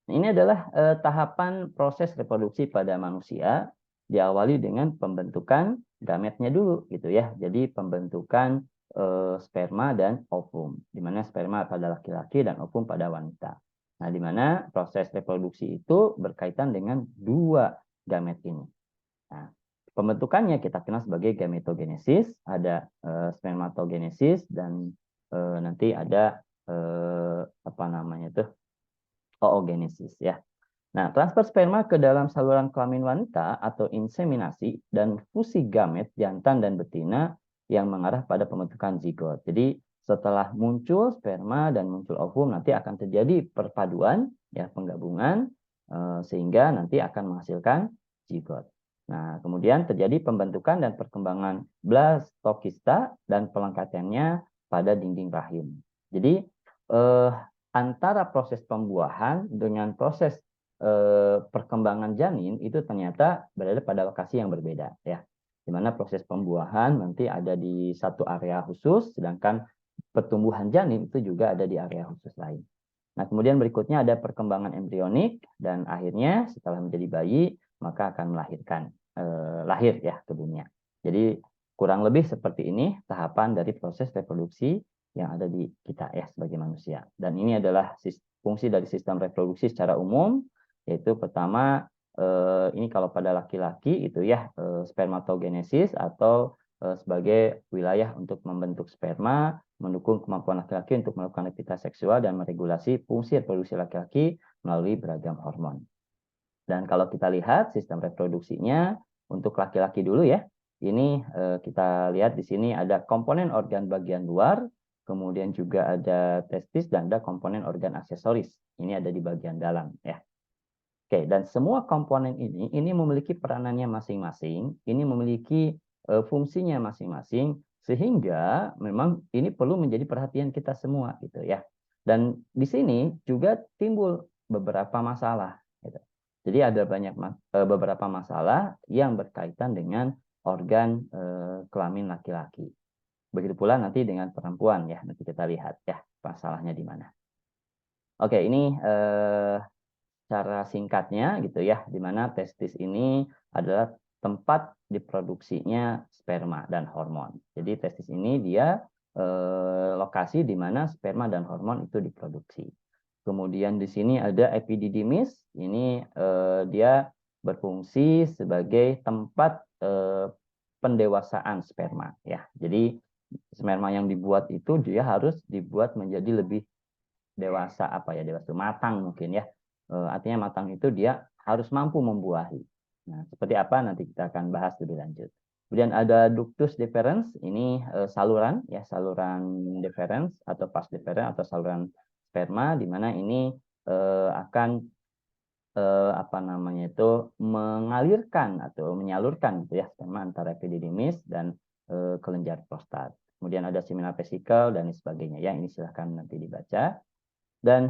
Ini adalah tahapan proses reproduksi pada manusia, diawali dengan pembentukan gametnya dulu gitu ya. Jadi pembentukan sperma dan ovum, di mana sperma pada laki-laki dan ovum pada wanita. Nah, di mana proses reproduksi itu berkaitan dengan dua gamet ini. Nah, pembentukannya kita kenal sebagai gametogenesis, ada spermatogenesis dan nanti ada apa namanya itu oogenesis ya. Nah, transfer sperma ke dalam saluran kelamin wanita atau inseminasi dan fusi gamet jantan dan betina yang mengarah pada pembentukan zigot. Jadi setelah muncul sperma dan muncul ovum nanti akan terjadi perpaduan ya, penggabungan sehingga nanti akan menghasilkan zigot. Nah, kemudian terjadi pembentukan dan perkembangan blastokista dan pelengkapannya pada dinding rahim. Jadi antara proses pembuahan dengan proses perkembangan janin itu ternyata berada pada lokasi yang berbeda ya, di mana proses pembuahan nanti ada di satu area khusus, sedangkan pertumbuhan janin itu juga ada di area khusus lain. Nah, kemudian berikutnya ada perkembangan embrionik dan akhirnya setelah menjadi bayi maka akan melahirkan lahir ya ke dunia. Jadi kurang lebih seperti ini tahapan dari proses reproduksi yang ada di kita ya sebagai manusia. Dan ini adalah fungsi dari sistem reproduksi secara umum, yaitu pertama ini kalau pada laki-laki itu ya spermatogenesis atau sebagai wilayah untuk membentuk sperma, mendukung kemampuan laki-laki untuk melakukan aktivitas seksual dan meregulasi fungsi reproduksi laki-laki melalui beragam hormon. Dan kalau kita lihat sistem reproduksinya untuk laki-laki dulu ya, ini kita lihat di sini ada komponen organ bagian luar, kemudian juga ada testis dan ada komponen organ aksesoris. Ini ada di bagian dalam ya. Oke, dan semua komponen ini memiliki peranannya masing-masing, ini memiliki fungsinya masing-masing, sehingga memang ini perlu menjadi perhatian kita semua gitu ya. Dan di sini juga timbul beberapa masalah. Gitu. Jadi ada beberapa masalah yang berkaitan dengan organ kelamin laki-laki. Begitu pula nanti dengan perempuan ya, nanti kita lihat ya masalahnya di mana. Oke, ini cara singkatnya gitu ya, di mana testis ini adalah tempat diproduksinya sperma dan hormon. Jadi testis ini dia lokasi di mana sperma dan hormon itu diproduksi. Kemudian di sini ada epididymis, ini dia berfungsi sebagai tempat pendewasaan sperma ya. Jadi sperma yang dibuat itu dia harus dibuat menjadi lebih dewasa apa ya, dewasa matang mungkin ya. Artinya matang itu dia harus mampu membuahi. Nah, seperti apa nanti kita akan bahas lebih lanjut. Kemudian ada ductus deferens, ini saluran ya, saluran deferens atau vas deferens atau saluran sperma, di mana ini akan apa namanya itu mengalirkan atau menyalurkan gitu ya sperma antara epididymis dan kelenjar prostat. Kemudian ada seminal vesicle dan sebagainya ya, ini silahkan nanti dibaca. Dan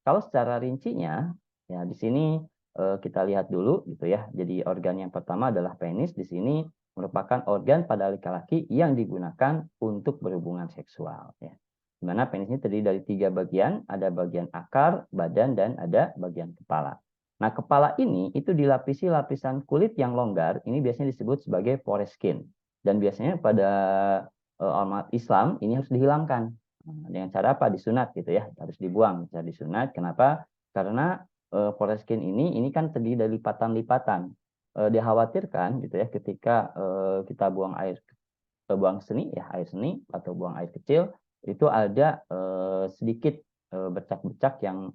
kalau secara rincinya, ya di sini kita lihat dulu gitu ya. Jadi organ yang pertama adalah penis. Di sini merupakan organ pada laki-laki yang digunakan untuk berhubungan seksual. Ya. Di mana penis ini terdiri dari 3 bagian, ada bagian akar, badan, dan ada bagian kepala. Nah, kepala ini itu dilapisi lapisan kulit yang longgar. Ini biasanya disebut sebagai foreskin. Dan biasanya pada umat Islam ini harus dihilangkan. Dengan cara apa? Disunat gitu ya, harus dibuang, bisa disunat. Kenapa? Karena foreskin ini kan terdiri dari lipatan-lipatan. Dikhawatirkan gitu ya ketika kita buang seni ya, air seni atau buang air kecil, itu ada sedikit bercak-bercak yang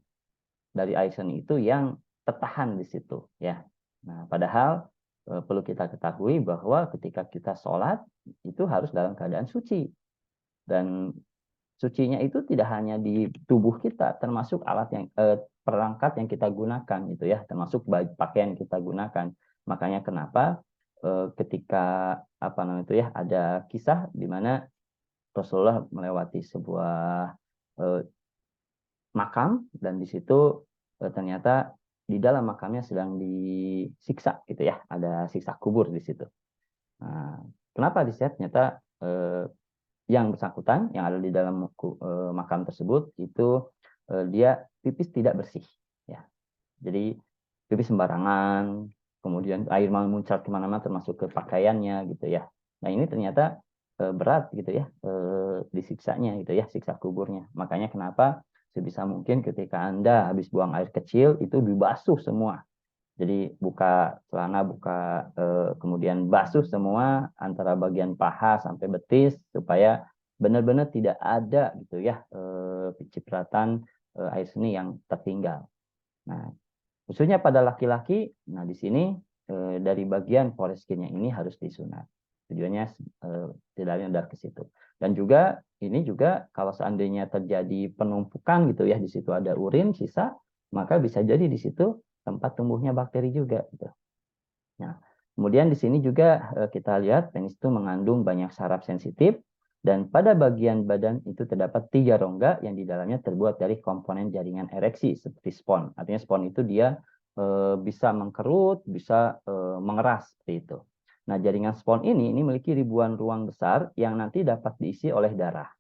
dari air seni itu yang tertahan di situ ya. Nah, padahal perlu kita ketahui bahwa ketika kita sholat itu harus dalam keadaan suci, dan sucinya itu tidak hanya di tubuh kita, termasuk alat yang perangkat yang kita gunakan itu ya, termasuk pakaian yang kita gunakan. Makanya kenapa ketika apa namanya itu ya, ada kisah di mana Rasulullah melewati sebuah makam, dan di situ ternyata di dalam makamnya sedang disiksa gitu ya, ada siksa kubur di situ. Nah, kenapa disiksa? Ternyata yang bersangkutan yang ada di dalam makam tersebut itu dia pipis tidak bersih ya. Jadi pipis sembarangan, kemudian air memuncat kemana-mana termasuk ke pakaiannya gitu ya. Nah ini ternyata berat gitu ya, disiksanya gitu ya, siksa kuburnya. Makanya kenapa sebisa mungkin ketika Anda habis buang air kecil itu dibasuh semua. Jadi buka celana, kemudian basuh semua antara bagian paha sampai betis supaya benar-benar tidak ada gitu ya cipratan air seni yang tertinggal. Nah, khususnya pada laki-laki, nah di sini dari bagian foreskinnya ini harus disunat. Tujuannya tidak lain ke situ. Dan juga ini juga kalau seandainya terjadi penumpukan gitu ya, di situ ada urin sisa, maka bisa jadi di situ tempat tumbuhnya bakteri juga gitu. Nah, kemudian di sini juga kita lihat penis itu mengandung banyak saraf sensitif dan pada bagian badan itu terdapat 3 rongga yang di dalamnya terbuat dari komponen jaringan ereksi seperti spons. Artinya spons itu dia bisa mengkerut, bisa mengeras seperti itu. Nah, jaringan spons ini memiliki ribuan ruang besar yang nanti dapat diisi oleh darah.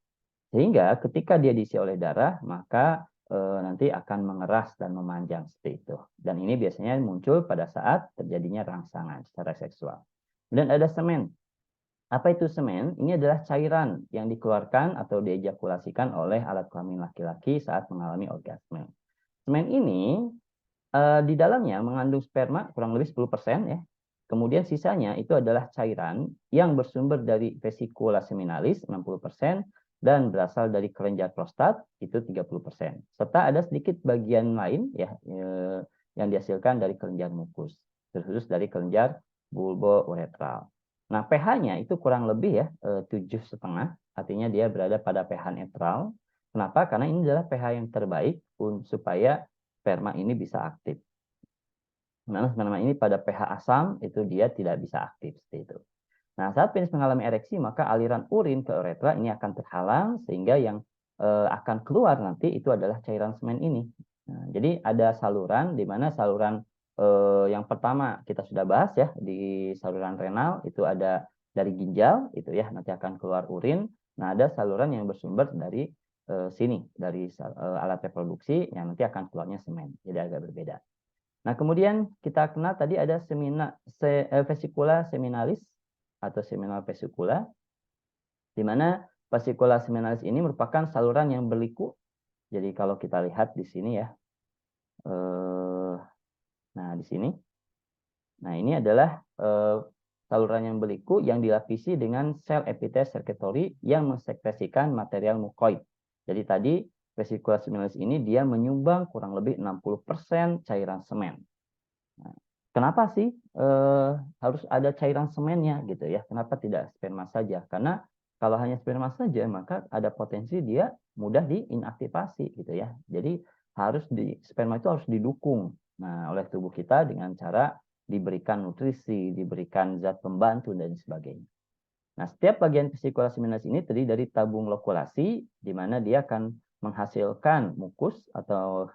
Sehingga ketika dia diisi oleh darah, maka nanti akan mengeras dan memanjang seperti itu. Dan ini biasanya muncul pada saat terjadinya rangsangan secara seksual. Kemudian ada semen. Apa itu semen? Ini adalah cairan yang dikeluarkan atau diejakulasikan oleh alat kelamin laki-laki saat mengalami orgasme. Semen ini di dalamnya mengandung sperma kurang lebih 10% ya. Kemudian sisanya itu adalah cairan yang bersumber dari vesicula seminalis 60% dan berasal dari kelenjar prostat itu 30%. Serta ada sedikit bagian lain ya yang dihasilkan dari kelenjar mukus, terkhusus dari kelenjar bulbo-uretral. Nah, pH-nya itu kurang lebih ya 7,5, artinya dia berada pada pH netral. Kenapa? Karena ini adalah pH yang terbaik supaya sperma ini bisa aktif. Nah, sperma ini pada pH asam itu dia tidak bisa aktif seperti itu. Nah, saat penis mengalami ereksi, maka aliran urin ke uretra ini akan terhalang sehingga yang akan keluar nanti itu adalah cairan semen ini. Nah, jadi ada saluran di mana saluran yang pertama kita sudah bahas ya di saluran renal itu ada dari ginjal itu ya nanti akan keluar urin. Nah, ada saluran yang bersumber dari sini dari alat reproduksi yang nanti akan keluarnya semen. Jadi agak berbeda. Nah, kemudian kita kenal tadi ada vesicula seminalis atau seminal vesicula, di mana vesicula seminalis ini merupakan saluran yang berliku. Jadi kalau kita lihat di sini ya, nah di sini, nah ini adalah saluran yang berliku yang dilapisi dengan sel epitel secretory yang mensekresikan material mukoid. Jadi tadi vesicula seminalis ini dia menyumbang kurang lebih 60% cairan semen. Nah, kenapa sih harus ada cairan semennya gitu ya? Kenapa tidak sperma saja? Karena kalau hanya sperma saja maka ada potensi dia mudah diinaktivasi gitu ya. Jadi sperma itu harus didukung oleh tubuh kita dengan cara diberikan nutrisi, diberikan zat pembantu dan sebagainya. Nah, setiap bagian vesicula seminalis ini terdiri dari tabung lokulasi di mana dia akan menghasilkan mukus atau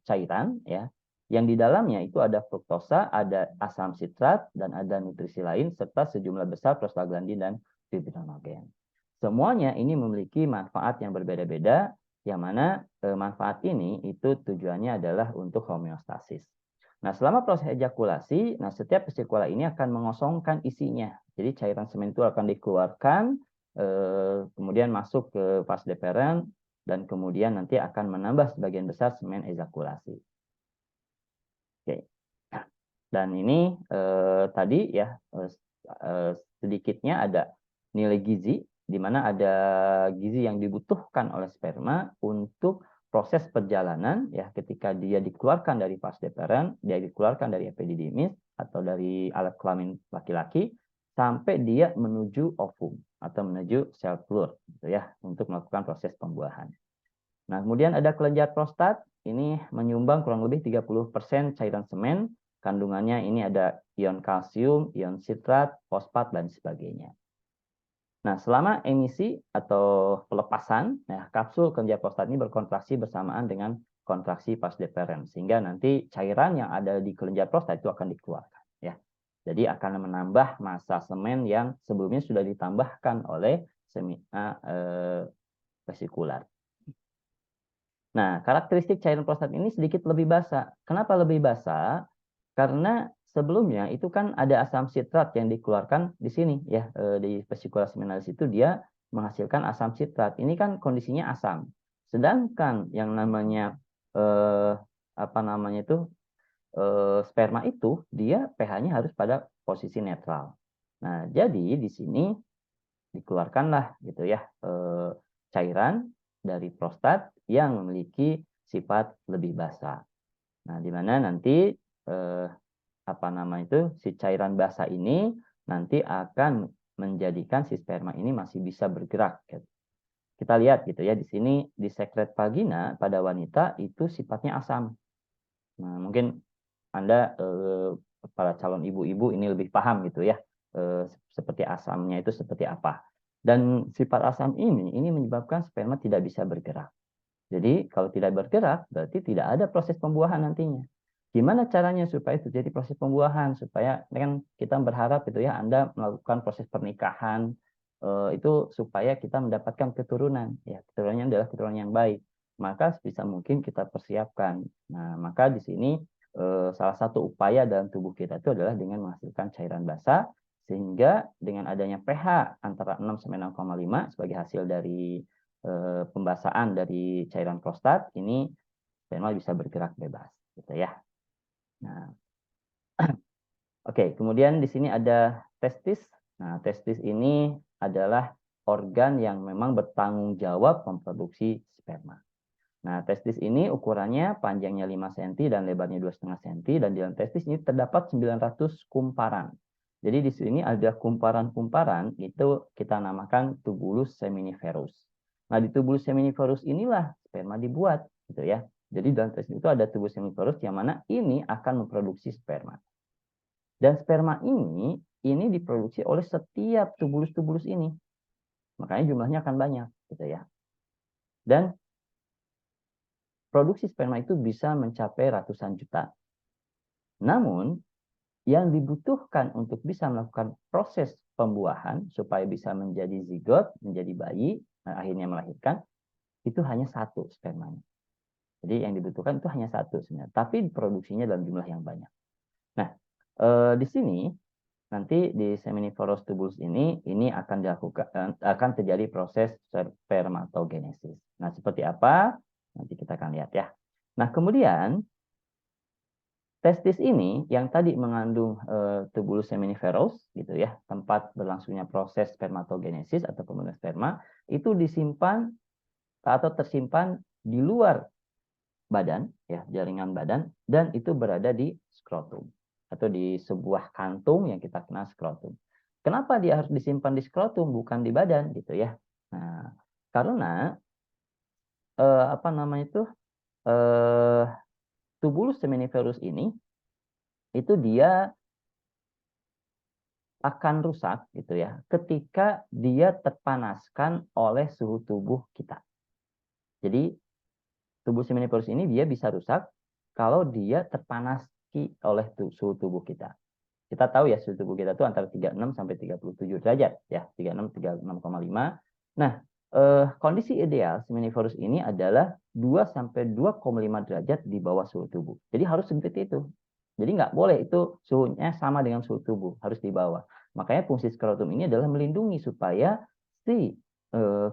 cairan ya yang di dalamnya itu ada fruktosa, ada asam sitrat, dan ada nutrisi lain, serta sejumlah besar prostaglandin dan fibrinogen. Semuanya ini memiliki manfaat yang berbeda-beda, yang mana manfaat ini itu tujuannya adalah untuk homeostasis. Nah, selama proses ejakulasi, setiap vesicula ini akan mengosongkan isinya. Jadi cairan semen itu akan dikeluarkan, kemudian masuk ke vas deferens, dan kemudian nanti akan menambah sebagian besar semen ejakulasi. Oke. Dan ini tadi ya sedikitnya ada nilai gizi di mana ada gizi yang dibutuhkan oleh sperma untuk proses perjalanan ya ketika dia dikeluarkan dari vas deferens, dia dikeluarkan dari epididymis atau dari alat kelamin laki-laki sampai dia menuju ovum atau menuju sel telur gitu ya untuk melakukan proses pembuahan. Nah, kemudian ada kelenjar prostat, ini menyumbang kurang lebih 30% cairan semen, kandungannya ini ada ion kalsium, ion sitrat, fosfat, dan sebagainya. Nah, selama emisi atau pelepasan, kapsul kelenjar prostat ini berkontraksi bersamaan dengan kontraksi vas deferens, sehingga nanti cairan yang ada di kelenjar prostat itu akan dikeluarkan. Ya. Jadi akan menambah massa semen yang sebelumnya sudah ditambahkan oleh semina vesikular. Nah, karakteristik cairan prostat ini sedikit lebih basa. Kenapa lebih basa? Karena sebelumnya itu kan ada asam sitrat yang dikeluarkan di sini ya, di vesicula seminalis itu dia menghasilkan asam sitrat. Ini kan kondisinya asam. Sedangkan yang namanya apa namanya itu sperma itu dia pH-nya harus pada posisi netral. Nah, jadi di sini dikeluarkanlah gitu ya cairan dari prostat yang memiliki sifat lebih basa. Nah, di mana nanti apa nama itu si cairan basa ini nanti akan menjadikan si sperma ini masih bisa bergerak. Kita lihat gitu ya di sini di sekret vagina pada wanita itu sifatnya asam. Nah, mungkin Anda para calon ibu-ibu ini lebih paham gitu ya seperti asamnya itu seperti apa. Dan sifat asam ini menyebabkan sperma tidak bisa bergerak. Jadi kalau tidak bergerak berarti tidak ada proses pembuahan nantinya. Gimana caranya supaya terjadi proses pembuahan? Supaya kan kita berharap gitu ya Anda melakukan proses pernikahan itu supaya kita mendapatkan keturunan. Ya, keturunannya adalah keturunan yang baik. Maka sebisa mungkin kita persiapkan. Nah, maka di sini salah satu upaya dalam tubuh kita itu adalah dengan menghasilkan cairan basa sehingga dengan adanya pH antara 6 sampai 6,5 sebagai hasil dari pembasaan dari cairan prostat ini sperma bisa bergerak bebas gitu ya. Nah, oke, kemudian di sini ada testis. Nah, testis ini adalah organ yang memang bertanggung jawab memproduksi sperma. Nah, testis ini ukurannya panjangnya 5 cm dan lebarnya 2,5 cm dan di dalam testis ini terdapat 900 kumparan. Jadi di sini ada kumparan-kumparan itu kita namakan tubulus seminiferus. Nah, di tubulus seminiferus inilah sperma dibuat gitu ya. Jadi dalam testis itu ada tubulus seminiferus yang mana ini akan memproduksi sperma. Dan sperma ini diproduksi oleh setiap tubulus-tubulus ini. Makanya jumlahnya akan banyak gitu ya. Dan produksi sperma itu bisa mencapai ratusan juta. Namun, yang dibutuhkan untuk bisa melakukan proses pembuahan supaya bisa menjadi zigot, menjadi bayi, dan akhirnya melahirkan, itu hanya satu spermanya. Jadi yang dibutuhkan itu hanya satu sebenarnya, tapi produksinya dalam jumlah yang banyak. Nah, di sini nanti di seminiferous tubulus ini akan akan terjadi proses spermatogenesis. Nah, seperti apa? Nanti kita akan lihat ya. Nah, kemudian testis ini yang tadi mengandung tubulus seminiferous gitu ya, tempat berlangsungnya proses spermatogenesis atau pembuahan sperma itu disimpan atau tersimpan di luar badan ya, jaringan badan dan itu berada di skrotum atau di sebuah kantung yang kita kenal skrotum. Kenapa dia harus disimpan di skrotum bukan di badan gitu ya? Nah, karena apa namanya itu tubulus seminiferous ini itu dia akan rusak gitu ya ketika dia terpanaskan oleh suhu tubuh kita. Jadi tubulus seminiferous ini dia bisa rusak kalau dia terpanasi oleh suhu tubuh kita. Kita tahu ya suhu tubuh kita itu antara 36 sampai 37 derajat ya, 36,5. Nah, kondisi ideal seminiferous ini adalah 2 sampai 2,5 derajat di bawah suhu tubuh. Jadi harus seperti itu. Jadi nggak boleh itu suhunya sama dengan suhu tubuh, harus di bawah. Makanya fungsi skrotum ini adalah melindungi supaya si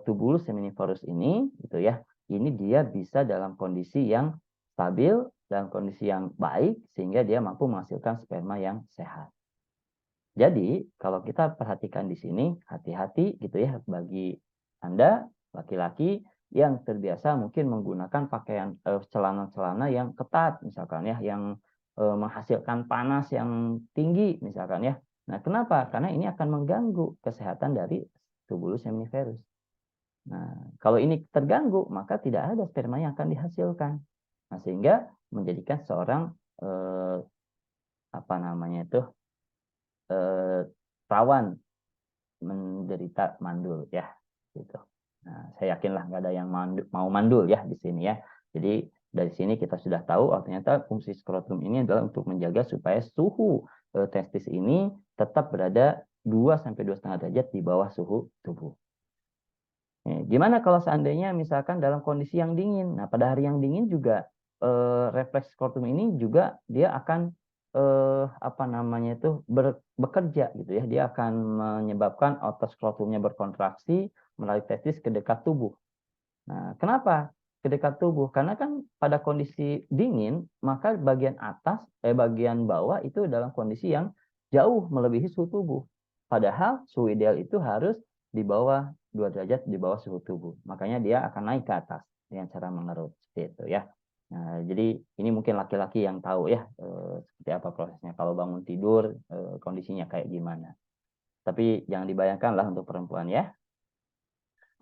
tubulus seminiferous ini gitu ya, ini dia bisa dalam kondisi yang stabil, dalam kondisi yang baik sehingga dia mampu menghasilkan sperma yang sehat. Jadi, kalau kita perhatikan di sini, hati-hati gitu ya bagi Anda, laki-laki yang terbiasa mungkin menggunakan pakaian celana-celana yang ketat misalkan ya, yang menghasilkan panas yang tinggi misalkan ya. Nah, kenapa? Karena ini akan mengganggu kesehatan dari tubulus seminiferus. Nah, kalau ini terganggu, maka tidak ada sperma yang akan dihasilkan. Nah, sehingga menjadikan seorang apa namanya itu rawan menderita mandul ya gitu. Nah, saya yakinlah nggak ada yang mau mandul ya di sini ya. Jadi dari sini kita sudah tahu ternyata fungsi skrotum ini adalah untuk menjaga supaya suhu testis ini tetap berada 2 sampai 2,5 derajat di bawah suhu tubuh. Gimana kalau seandainya misalkan dalam kondisi yang dingin? Nah, pada hari yang dingin juga refleks skrotum ini juga dia akan apa namanya itu bekerja gitu ya. Dia akan menyebabkan otot skrotumnya berkontraksi melalui testis ke dekat tubuh. Nah, kenapa ke dekat tubuh? Karena kan pada kondisi dingin, maka bagian bawah itu dalam kondisi yang jauh melebihi suhu tubuh. Padahal suhu ideal itu harus di bawah 2 derajat di bawah suhu tubuh. Makanya dia akan naik ke atas dengan cara mengerut seperti itu ya. Nah, jadi ini mungkin laki-laki yang tahu ya seperti apa prosesnya kalau bangun tidur kondisinya kayak gimana. Tapi jangan dibayangkan lah untuk perempuan ya.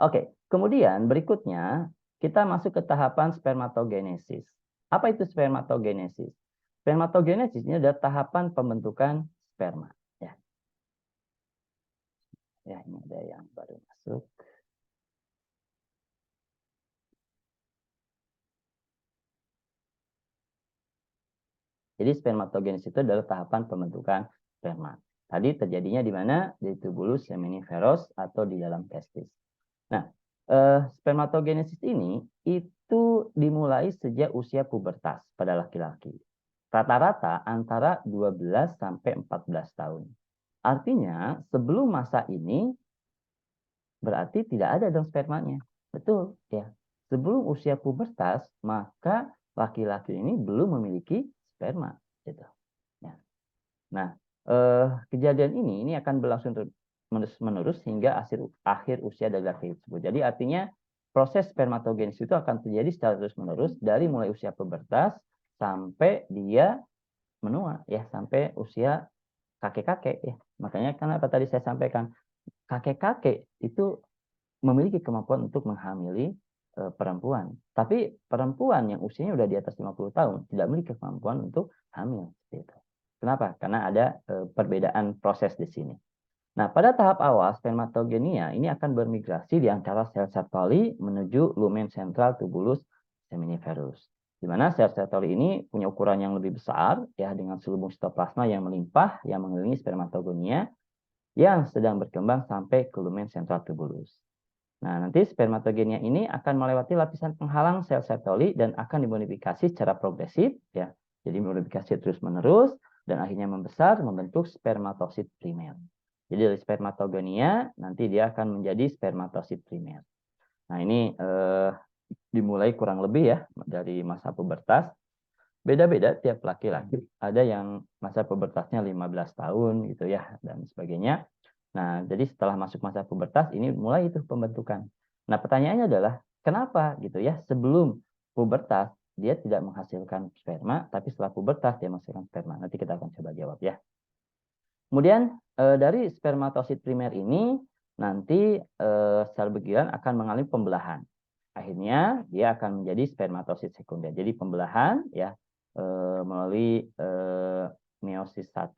Oke, kemudian berikutnya kita masuk ke tahapan spermatogenesis. Apa itu spermatogenesis? Spermatogenesis ini adalah tahapan pembentukan sperma. Ya, ini ada yang baru masuk. Jadi spermatogenesis itu adalah tahapan pembentukan sperma. Tadi terjadinya di mana? Di tubulus seminiferus atau di dalam testis. Nah, spermatogenesis ini itu dimulai sejak usia pubertas pada laki-laki. Rata-rata antara 12 sampai 14 tahun. Artinya, sebelum masa ini berarti tidak ada dong spermanya. Betul, ya. Sebelum usia pubertas, maka laki-laki ini belum memiliki sperma, gitu. Ya. Nah, kejadian ini akan berlangsung menerus hingga akhir usia dari laki tersebut. Jadi artinya proses spermatogenesis itu akan terjadi secara terus-menerus dari mulai usia pubertas sampai dia menua, ya, sampai usia kakek-kakek, ya. Makanya kenapa tadi saya sampaikan kakek-kakek itu memiliki kemampuan untuk menghamili perempuan. Tapi perempuan yang usianya udah di atas 50 tahun tidak memiliki kemampuan untuk hamil. Gitu. Kenapa? Karena ada perbedaan proses di sini. Nah, pada tahap awal spermatogenia ini akan bermigrasi di antara sel Sertoli menuju lumen sentral tubulus seminiferus. Di mana sel Sertoli ini punya ukuran yang lebih besar ya dengan selubung sitoplasma yang melimpah yang mengelilingi spermatogenia yang sedang berkembang sampai ke lumen sentral tubulus. Nah, nanti spermatogenia ini akan melewati lapisan penghalang sel Sertoli dan akan dimodifikasi secara progresif ya. Jadi modifikasi terus-menerus dan akhirnya membesar membentuk spermatosit primer. Jadi dari spermatogenia nanti dia akan menjadi spermatosit primer. Nah, ini dimulai kurang lebih ya dari masa pubertas. Beda-beda tiap laki-laki. Ada yang masa pubertasnya 15 tahun gitu ya dan sebagainya. Nah, jadi setelah masuk masa pubertas ini mulai itu pembentukan. Nah, pertanyaannya adalah kenapa gitu ya sebelum pubertas dia tidak menghasilkan sperma, tapi setelah pubertas dia menghasilkan sperma. Nanti kita akan coba jawab ya. Kemudian dari spermatosit primer ini nanti sel begiran akan mengalami pembelahan. Akhirnya dia akan menjadi spermatosit sekunder. Jadi pembelahan ya melalui meiosis 1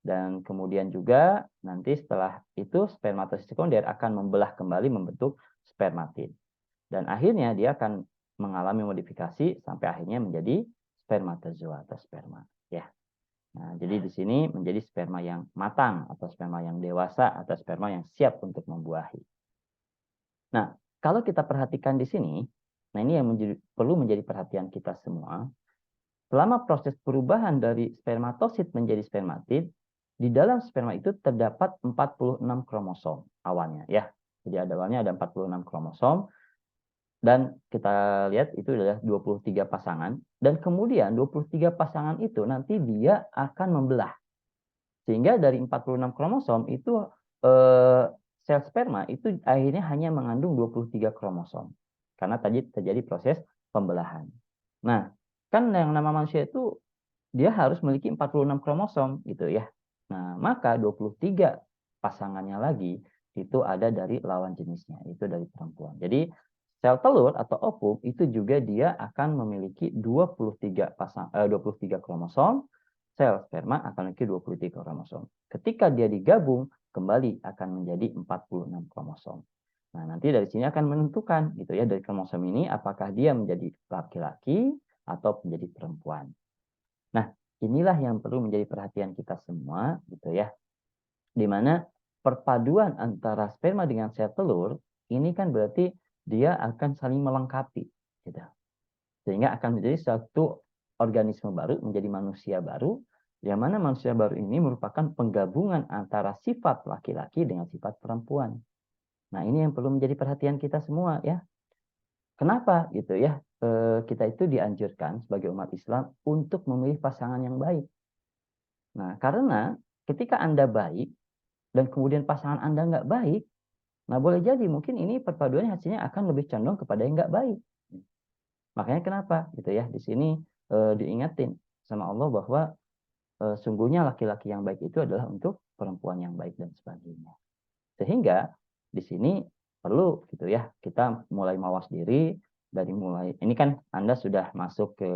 dan kemudian juga nanti setelah itu spermatosit sekunder akan membelah kembali membentuk spermatid. Dan akhirnya dia akan mengalami modifikasi sampai akhirnya menjadi spermatozoa atau sperma. Ya. Nah, jadi di sini menjadi sperma yang matang atau sperma yang dewasa atau sperma yang siap untuk membuahi. Nah, kalau kita perhatikan di sini, nah ini yang perlu menjadi perhatian kita semua. Selama proses perubahan dari spermatosit menjadi spermatid, di dalam sperma itu terdapat 46 kromosom awalnya ya. Jadi awalnya ada 46 kromosom dan kita lihat itu adalah 23 pasangan dan kemudian 23 pasangan itu nanti dia akan membelah. Sehingga dari 46 kromosom itu sel sperma itu akhirnya hanya mengandung 23 kromosom. Karena tadi terjadi proses pembelahan. Nah, kan yang nama manusia itu dia harus memiliki 46 kromosom gitu ya. Nah, maka 23 pasangannya lagi itu ada dari lawan jenisnya, itu dari perempuan. Jadi sel telur atau ovum itu juga dia akan memiliki 23 kromosom, sel sperma akan memiliki 23 kromosom. Ketika dia digabung kembali akan menjadi 46 kromosom. Nah, nanti dari sini akan menentukan gitu ya dari kromosom ini apakah dia menjadi laki-laki atau menjadi perempuan. Nah, inilah yang perlu menjadi perhatian kita semua gitu ya. Di mana perpaduan antara sperma dengan sel telur ini kan berarti dia akan saling melengkapi, gitu. Sehingga akan menjadi satu organisme baru, menjadi manusia baru, yang mana manusia baru ini merupakan penggabungan antara sifat laki-laki dengan sifat perempuan. Nah, ini yang perlu menjadi perhatian kita semua ya. Kenapa gitu ya? Kita itu dianjurkan sebagai umat Islam untuk memilih pasangan yang baik. Nah, karena ketika Anda baik dan kemudian pasangan Anda nggak baik, nah boleh jadi mungkin ini perpaduannya hasilnya akan lebih condong kepada yang nggak baik. Makanya kenapa gitu ya? Di sini diingatin sama Allah bahwa sungguhnya laki-laki yang baik itu adalah untuk perempuan yang baik dan sebagainya. Sehingga di sini perlu gitu ya, kita mulai mawas diri dari mulai ini kan Anda sudah masuk ke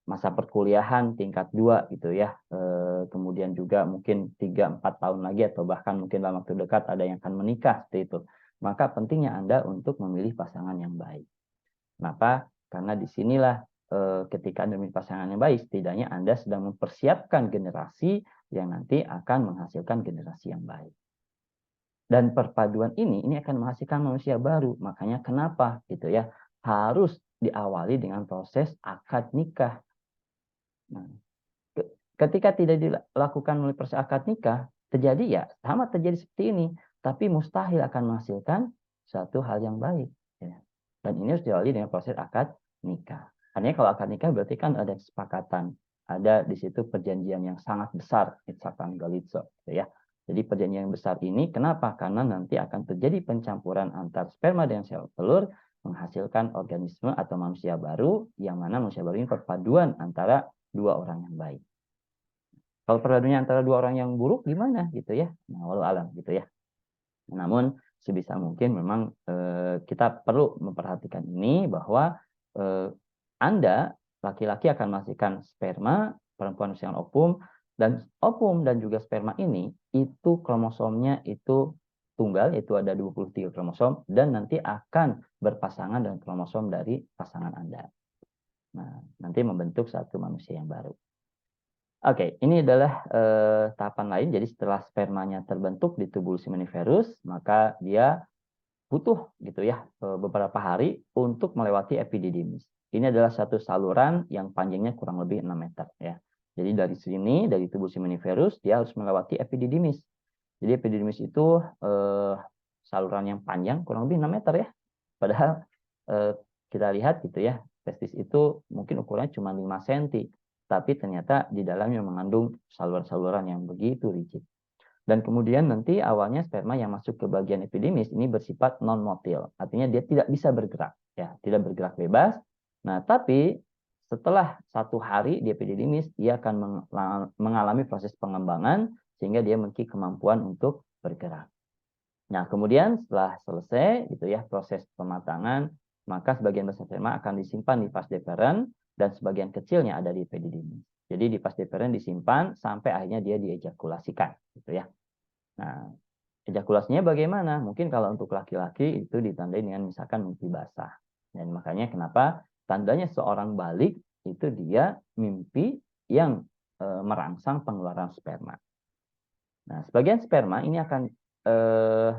masa perkuliahan tingkat 2 gitu ya. Kemudian juga mungkin 3-4 tahun lagi atau bahkan mungkin dalam waktu dekat ada yang akan menikah seperti itu. Maka pentingnya Anda untuk memilih pasangan yang baik. Kenapa? Karena disinilah ketika Anda memilih pasangan yang baik, setidaknya Anda sedang mempersiapkan generasi yang nanti akan menghasilkan generasi yang baik. Dan perpaduan ini akan menghasilkan manusia baru. Makanya kenapa gitu ya, harus diawali dengan proses akad nikah. Nah, ketika tidak dilakukan melalui proses akad nikah, terjadi ya sama terjadi seperti ini, tapi mustahil akan menghasilkan suatu hal yang baik. Ya. Dan ini harus diawali dengan proses akad nikah. Artinya kalau akad nikah berarti kan ada kesepakatan, ada di situ perjanjian yang sangat besar, itsakan galitso, gitu ya. Jadi perjanjian yang besar ini kenapa? Karena nanti akan terjadi pencampuran antar sperma dengan sel telur menghasilkan organisme atau manusia baru, yang mana manusia baru ini perpaduan antara dua orang yang baik. Kalau perpaduannya antara dua orang yang buruk gimana gitu ya? Nah, walau alam gitu ya. Namun sebisa mungkin memang kita perlu memperhatikan ini bahwa Anda laki-laki akan menghasilkan sperma, perempuan menghasilkan ovum dan juga sperma ini itu kromosomnya itu tunggal, itu ada 23 kromosom dan nanti akan berpasangan dengan kromosom dari pasangan Anda. Nah, nanti membentuk satu manusia yang baru. Oke, ini adalah tahapan lain. Jadi setelah spermanya terbentuk di tubuh seminiferus, maka dia butuh gitu ya beberapa hari untuk melewati epididymis. Ini adalah satu saluran yang panjangnya kurang lebih 6 meter ya. Jadi dari sini dari tubuh seminiferus dia harus melewati epididymis. Jadi epididymis itu saluran yang panjang kurang lebih 6 meter ya. Padahal kita lihat gitu ya, testis itu mungkin ukurannya cuma 5 cm, tapi ternyata di dalamnya mengandung saluran-saluran yang begitu rigid. Dan kemudian nanti awalnya sperma yang masuk ke bagian epididymis ini bersifat non-motil, artinya dia tidak bisa bergerak, ya, tidak bergerak bebas. Nah, tapi setelah 1 hari di epididymis, dia akan mengalami proses pengembangan sehingga dia memiliki kemampuan untuk bergerak. Nah, kemudian setelah selesai gitu ya proses pematangan, maka sebagian besar sperma akan disimpan di vas deferens dan sebagian kecilnya ada di epididymis. Jadi di vas deferens disimpan sampai akhirnya dia diejakulasikan gitu ya. Nah, ejakulasinya bagaimana? Mungkin kalau untuk laki-laki itu ditandai dengan misalkan mimpi basah. Dan makanya kenapa tandanya seorang balik itu dia mimpi yang merangsang pengeluaran sperma. Nah, sebagian sperma ini akan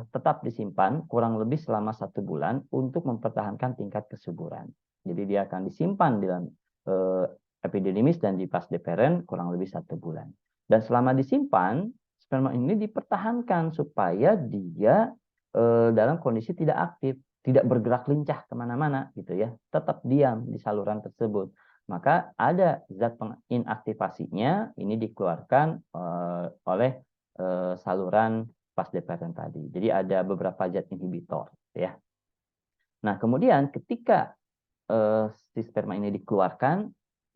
tetap disimpan kurang lebih selama 1 bulan untuk mempertahankan tingkat kesuburan. Jadi dia akan disimpan di dalam epididymis dan di vas deferens kurang lebih 1 bulan. Dan selama disimpan, sperma ini dipertahankan supaya dia dalam kondisi tidak aktif, tidak bergerak lincah kemana-mana gitu ya, tetap diam di saluran tersebut. Maka ada zat inaktivasinya ini dikeluarkan oleh saluran vas deferens tadi. Jadi ada beberapa zat inhibitor ya. Nah, kemudian ketika si sperma ini dikeluarkan,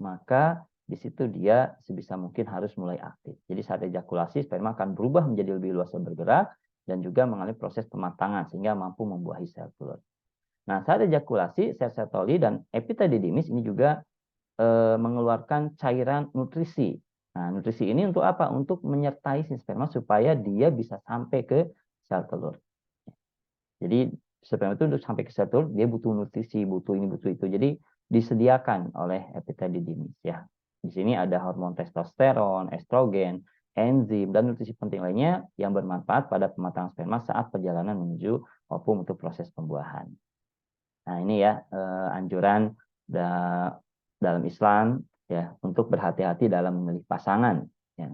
maka di situ dia sebisa mungkin harus mulai aktif. Jadi saat ejakulasi sperma akan berubah menjadi lebih luas dan bergerak dan juga mengalami proses pematangan sehingga mampu membuahi sel telur. Nah, saat ejakulasi sel Sertoli dan epithelidymis ini juga mengeluarkan cairan nutrisi. Nah, nutrisi ini untuk apa? Untuk menyertai si sperma supaya dia bisa sampai ke sel telur. Jadi sperma itu untuk sampai ke sel telur dia butuh nutrisi, butuh ini, butuh itu. Jadi disediakan oleh epithelidymis ya. Di sini ada hormon testosteron, estrogen, enzim dan nutrisi penting lainnya yang bermanfaat pada pematangan sperma saat perjalanan menuju ovum untuk proses pembuahan. Nah, ini ya anjuran dalam Islam ya untuk berhati-hati dalam memilih pasangan. Ya.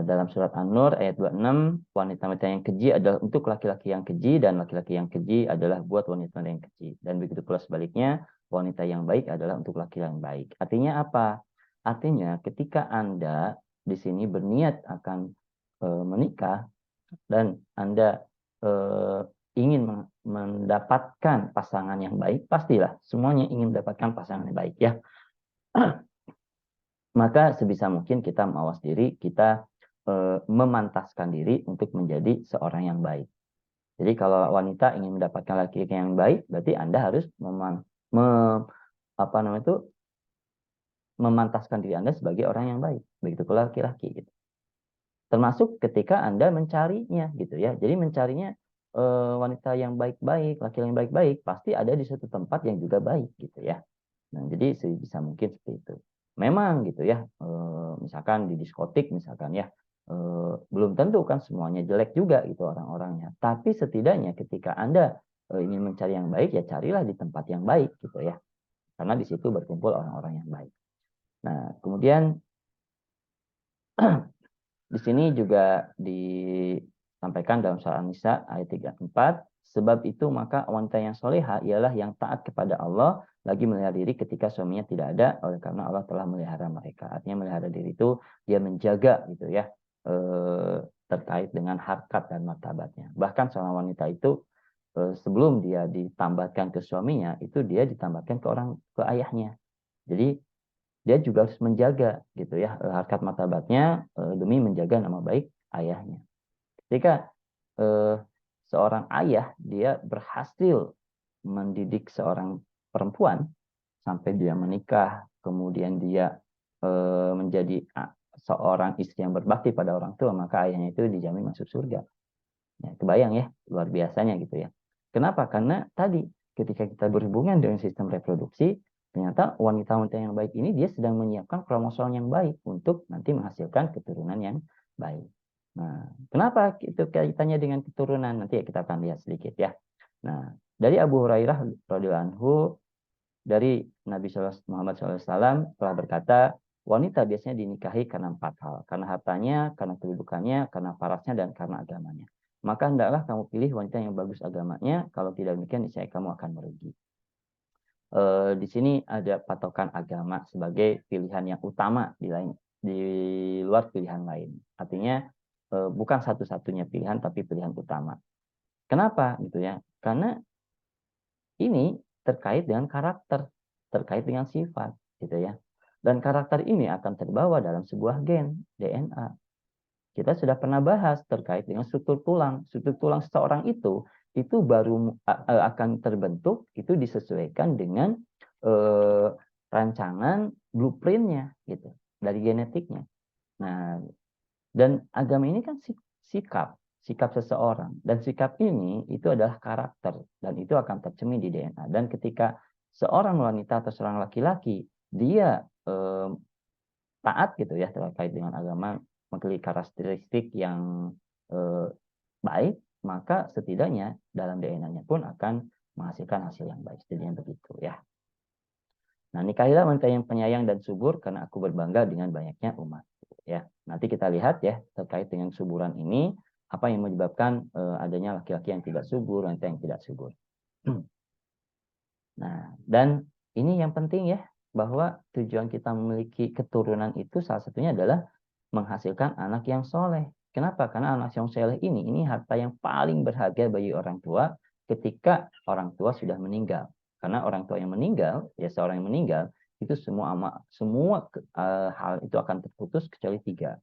Dalam surat An-Nur ayat 26, wanita-wanita yang keji adalah untuk laki-laki yang keji dan laki-laki yang keji adalah buat wanita yang keji. Dan begitu pula sebaliknya, wanita yang baik adalah untuk laki yang baik. Artinya apa? Artinya ketika Anda di sini berniat akan menikah dan Anda ingin mendapatkan pasangan yang baik, pastilah semuanya ingin mendapatkan pasangan yang baik ya. Maka sebisa mungkin kita mawas diri, kita memantaskan diri untuk menjadi seorang yang baik. Jadi kalau wanita ingin mendapatkan laki-laki yang baik, berarti Anda harus memantaskan diri Anda sebagai orang yang baik. Begitu pula laki-laki gitu. Termasuk ketika Anda mencarinya gitu ya. Jadi mencarinya wanita yang baik-baik, laki-laki yang baik-baik, pasti ada di suatu tempat yang juga baik gitu ya. Nah, jadi sebisa mungkin seperti itu. Memang gitu ya, misalkan di diskotik misalkan ya, belum tentu kan semuanya jelek juga gitu orang-orangnya. Tapi setidaknya ketika Anda ingin mencari yang baik, ya carilah di tempat yang baik gitu ya. Karena di situ berkumpul orang-orang yang baik. Nah, kemudian di sini juga disampaikan dalam surah An-Nisa ayat 34, sebab itu maka wanita yang soleha ialah yang taat kepada Allah lagi melihara diri ketika suaminya tidak ada, oleh karena Allah telah melihara mereka. Artinya melihara diri itu dia menjaga gitu ya, terkait dengan harkat dan martabatnya. Bahkan seorang wanita itu sebelum dia ditambatkan ke suaminya, itu dia ditambatkan ke ayahnya. Jadi dia juga harus menjaga gitu ya harkat martabatnya demi menjaga nama baik ayahnya. Ketika seorang ayah dia berhasil mendidik seorang perempuan sampai dia menikah, kemudian dia menjadi seorang istri yang berbakti pada orang tua, maka ayahnya itu dijamin masuk surga. Ya, kebayang ya, luar biasanya gitu ya. Kenapa? Karena tadi ketika kita berhubungan dengan sistem reproduksi, ternyata wanita-wanita yang baik ini dia sedang menyiapkan kromosom yang baik untuk nanti menghasilkan keturunan yang baik. Nah, kenapa itu kaitannya dengan keturunan? Nanti ya kita akan lihat sedikit ya. Nah, dari Abu Hurairah radhiyallahu anhu, dari Nabi Muhammad SAW telah berkata, wanita biasanya dinikahi karena 4 hal. Karena hartanya, karena kedudukannya, karena parasnya, dan karena agamanya. Maka hendaklah kamu pilih wanita yang bagus agamanya, kalau tidak demikian niscaya kamu akan merugi. Di sini ada patokan agama sebagai pilihan yang utama di luar pilihan lain. Artinya bukan satu-satunya pilihan tapi pilihan utama. Kenapa gitu ya? Karena ini terkait dengan karakter, terkait dengan sifat gitu ya. Dan karakter ini akan terbawa dalam sebuah gen DNA. Kita sudah pernah bahas terkait dengan struktur tulang. Struktur tulang seseorang itu baru akan terbentuk itu disesuaikan dengan rancangan blueprintnya gitu dari genetiknya. Nah, dan agama ini kan sikap seseorang, dan sikap ini itu adalah karakter dan itu akan tercermin di DNA. Dan ketika seorang wanita atau seorang laki-laki dia taat gitu ya terkait dengan agama, memiliki karakteristik yang baik, maka setidaknya dalam DNA-nya pun akan menghasilkan hasil yang baik. Setidaknya begitu ya. Nah, nikahilah wanita yang penyayang dan subur karena aku berbangga dengan banyaknya umat. Ya, nanti kita lihat ya terkait dengan suburan ini apa yang menyebabkan adanya laki-laki yang tidak subur, wanita yang tidak subur. Nah, dan ini yang penting ya, bahwa tujuan kita memiliki keturunan itu salah satunya adalah menghasilkan anak yang soleh. Kenapa? Karena anak yang soleh ini harta yang paling berharga bagi orang tua ketika orang tua sudah meninggal. Karena orang tua yang meninggal, ya seorang yang meninggal, itu semua hal itu akan terputus kecuali 3.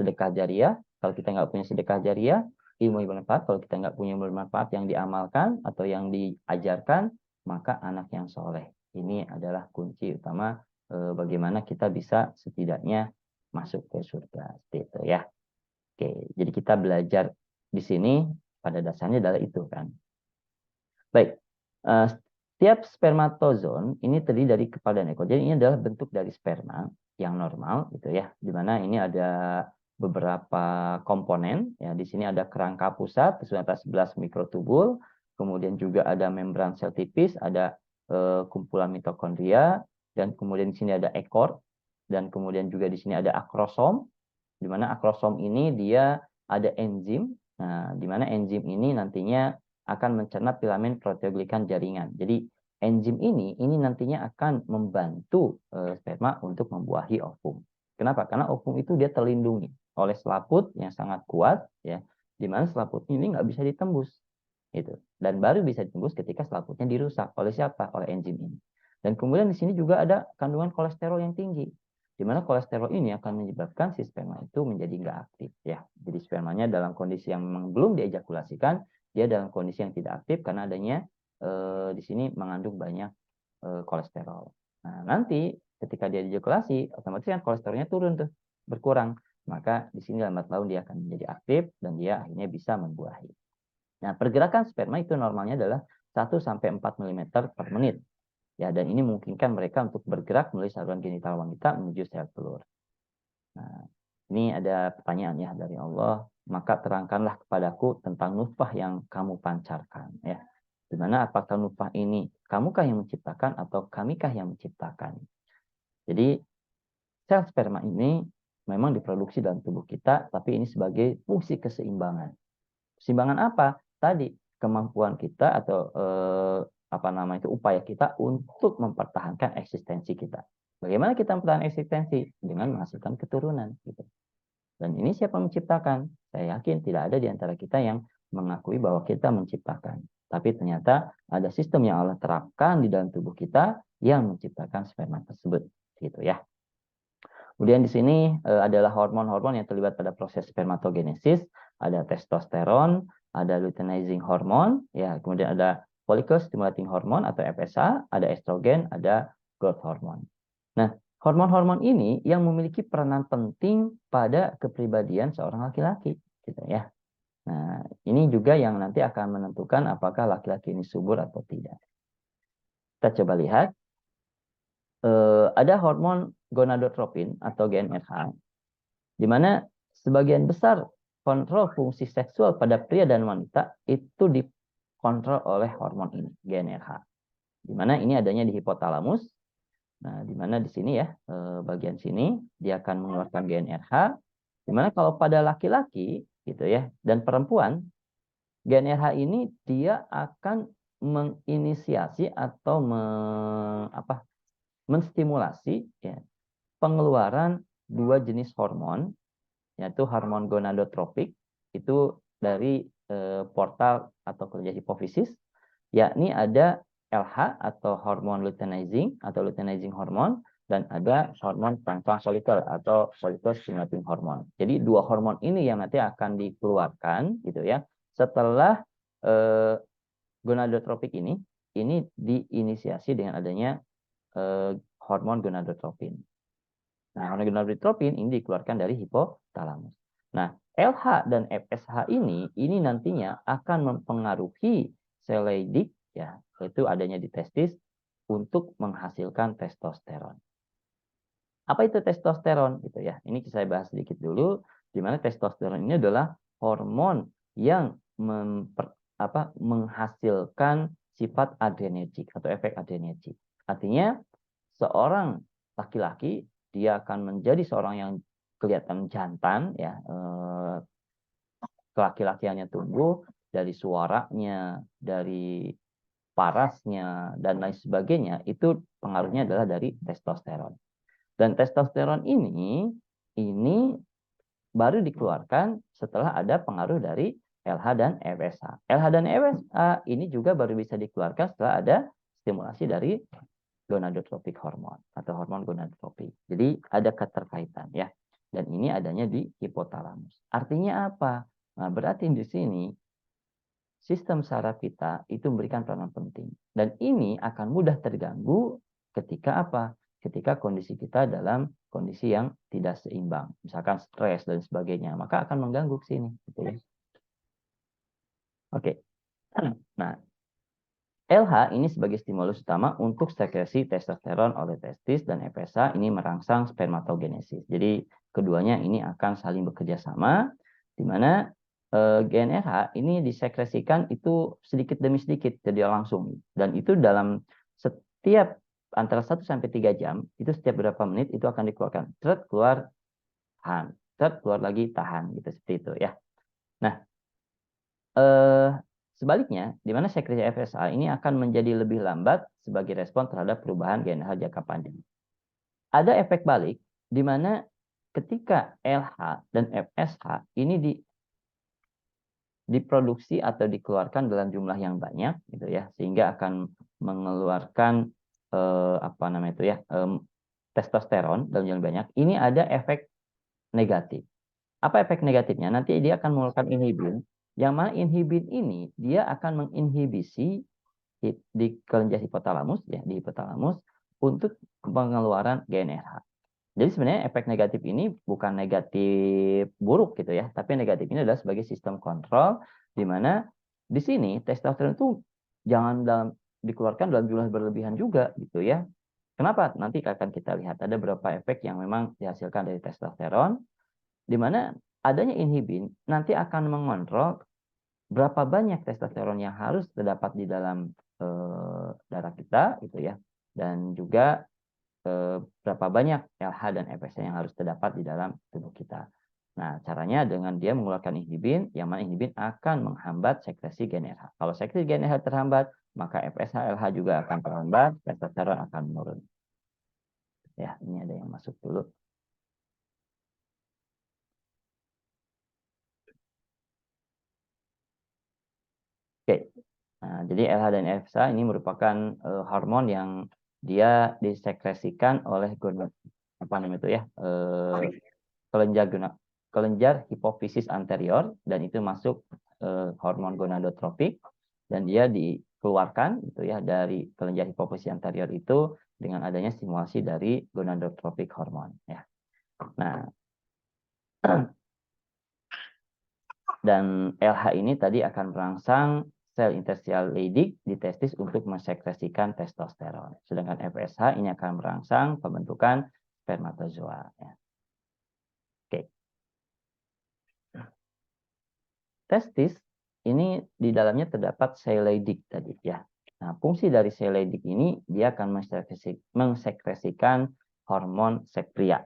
Sedekah jariah, kalau kita nggak punya sedekah jariah, ilmu yang bermanfaat, kalau kita nggak punya ilmu bermanfaat yang diamalkan atau yang diajarkan, maka anak yang soleh. Ini adalah kunci utama bagaimana kita bisa setidaknya masuk ke surga. Seperti itu ya. Oke, jadi kita belajar di sini pada dasarnya adalah itu kan. Baik, setiap spermatozoon ini terdiri dari kepala dan ekor. Jadi ini adalah bentuk dari sperma yang normal gitu ya. Di mana ini ada beberapa komponen. Ya, di sini ada kerangka pusat tersusun atas 11 mikrotubul, kemudian juga ada membran sel tipis, ada kumpulan mitokondria, dan kemudian di sini ada ekor, dan kemudian juga di sini ada akrosom, di mana akrosom ini dia ada enzim. Nah, di mana enzim ini nantinya akan mencerna filamen proteoglikan jaringan. Jadi enzim ini nantinya akan membantu sperma untuk membuahi ovum. Kenapa? Karena ovum itu dia terlindungi oleh selaput yang sangat kuat, ya, di mana selaput ini nggak bisa ditembus, gitu. Dan baru bisa ditembus ketika selaputnya dirusak oleh siapa? Oleh enzim ini. Dan kemudian di sini juga ada kandungan kolesterol yang tinggi, di mana kolesterol ini akan menyebabkan si sperma itu menjadi nggak aktif, ya. Jadi spermanya dalam kondisi yang memang belum diejakulasikan, dia dalam kondisi yang tidak aktif karena adanya di sini mengandung banyak kolesterol. Nah, nanti ketika dia diejakulasi, otomatis kan kolesterolnya turun tuh, berkurang. Maka di sini lambat laun dia akan menjadi aktif dan dia akhirnya bisa membuahi. Nah, pergerakan sperma itu normalnya adalah 1 sampai 4 mm per menit. Ya, dan ini memungkinkan mereka untuk bergerak melalui saluran genital wanita menuju sel telur. Nah, ini ada pertanyaan ya dari Allah, maka terangkanlah kepadaku tentang nutfah yang kamu pancarkan, ya. Di mana apakah nutfah ini kamukah yang menciptakan atau kamikah yang menciptakan? Jadi sel sperma ini memang diproduksi dalam tubuh kita, tapi ini sebagai fungsi keseimbangan. Keseimbangan apa? Tadi kemampuan kita atau upaya kita untuk mempertahankan eksistensi kita. Bagaimana kita mempertahankan eksistensi? Dengan menghasilkan keturunan, gitu. Dan ini siapa menciptakan? Saya yakin tidak ada di antara kita yang mengakui bahwa kita menciptakan. Tapi ternyata ada sistem yang Allah terapkan di dalam tubuh kita yang menciptakan sperma tersebut, gitu ya. Kemudian di sini adalah hormon-hormon yang terlibat pada proses spermatogenesis. Ada testosteron, ada luteinizing hormon, ya, kemudian ada follicle stimulating hormone atau FSH, ada estrogen, ada growth hormone. Nah, hormon-hormon ini yang memiliki peranan penting pada kepribadian seorang laki-laki, gitu ya. Nah, ini juga yang nanti akan menentukan apakah laki-laki ini subur atau tidak. Kita coba lihat. Ada hormon gonadotropin atau GnRH, di mana sebagian besar kontrol fungsi seksual pada pria dan wanita itu dikontrol oleh hormon ini, GnRH. Di mana ini adanya di hipotalamus. Nah, di mana di sini ya, bagian sini dia akan mengeluarkan GnRH. Di mana kalau pada laki-laki gitu ya dan perempuan, GnRH ini dia akan menginisiasi atau menstimulasi, ya, pengeluaran dua jenis hormon, yaitu hormon gonadotropik itu dari portal atau kerja hipofisis, yakni ada LH atau hormon luteinizing atau luteinizing hormon, dan ada hormon perangsang follicle atau follicle stimulating hormone. Jadi dua hormon ini yang nanti akan dikeluarkan gitu ya setelah gonadotropik ini diinisiasi dengan adanya hormon gonadotropin. Nah, hormon gonadotropin ini dikeluarkan dari hipotalamus. Nah, LH dan FSH ini nantinya akan mempengaruhi sel Leydig, ya, yaitu adanya di testis untuk menghasilkan testosteron. Apa itu testosteron gitu ya? Ini saya bahas sedikit dulu, di mana testosteron ini adalah hormon yang menghasilkan sifat adrenergik atau efek adrenergik. Artinya seorang laki-laki dia akan menjadi seorang yang kelihatan jantan, ya, kelaki-lakiannya tumbuh dari suaranya, dari parasnya dan lain sebagainya, itu pengaruhnya adalah dari testosteron. Dan testosteron ini baru dikeluarkan setelah ada pengaruh dari LH dan FSH. LH dan FSH ini juga baru bisa dikeluarkan setelah ada stimulasi dari gonadotropik hormon atau hormon gonadotropik. Jadi ada keterkaitan ya. Dan ini adanya di hipotalamus. Artinya apa? Nah, berarti di sini sistem saraf kita itu memberikan peranan penting. Dan ini akan mudah terganggu ketika apa? Ketika kondisi kita dalam kondisi yang tidak seimbang. Misalkan stres dan sebagainya. Maka akan mengganggu ke sini. Gitu ya. Oke. Nah, LH ini sebagai stimulus utama untuk sekresi testosteron oleh testis, dan FSH ini merangsang spermatogenesis. Jadi keduanya ini akan saling bekerja sama, di mana GnRH ini disekresikan itu sedikit demi sedikit, jadi langsung. Dan itu dalam setiap antara 1 sampai 3 jam, itu setiap berapa menit itu akan dikeluarkan. Tret keluar, tahan. Tret keluar lagi, tahan. Gitu, seperti itu ya. Nah, sebaliknya, di mana sekresi FSH ini akan menjadi lebih lambat sebagai respon terhadap perubahan GnRH jangka panjang. Ada efek balik, di mana ketika LH dan FSH ini diproduksi atau dikeluarkan dalam jumlah yang banyak, gitu ya, sehingga akan mengeluarkan apa namanya itu ya, testosteron dalam jumlah banyak. Ini ada efek negatif. Apa efek negatifnya? Nanti dia akan mengeluarkan inhibin, yang mana inhibin ini dia akan menginhibisi di kelenjar hipotalamus, ya, di hipotalamus untuk pengeluaran GnRH. Jadi sebenarnya efek negatif ini bukan negatif buruk gitu ya, tapi negatif ini adalah sebagai sistem kontrol, di mana di sini testosteron itu jangan dikeluarkan dalam jumlah berlebihan juga gitu ya. Kenapa? Nanti akan kita lihat ada beberapa efek yang memang dihasilkan dari testosteron, di mana adanya inhibin nanti akan mengontrol berapa banyak testosteron yang harus terdapat di dalam darah kita gitu ya, dan juga berapa banyak LH dan FSH yang harus terdapat di dalam tubuh kita. Nah, caranya dengan dia mengeluarkan inhibin, yang mana inhibin akan menghambat sekresi GnRH. Kalau sekresi GnRH terhambat, maka FSH, LH juga akan terhambat, testosteron akan menurun. Ya, ini ada yang masuk dulu. Oke. Nah, jadi LH dan FSH ini merupakan hormon yang dia disekresikan oleh apa namanya itu ya, kelenjar hipofisis anterior, dan itu masuk hormon gonadotropik, dan dia dikeluarkan gitu ya dari kelenjar hipofisis anterior itu dengan adanya stimulasi dari gonadotropik hormon ya. Nah, dan LH ini tadi akan merangsang sel interstisial Leydig di testis untuk mensekresikan testosteron. Sedangkan FSH ini akan merangsang pembentukan spermatozoa. Ya. Oke. Testis ini di dalamnya terdapat sel Leydig tadi ya. Nah, fungsi dari sel Leydig ini dia akan mensekresikan hormon seks pria.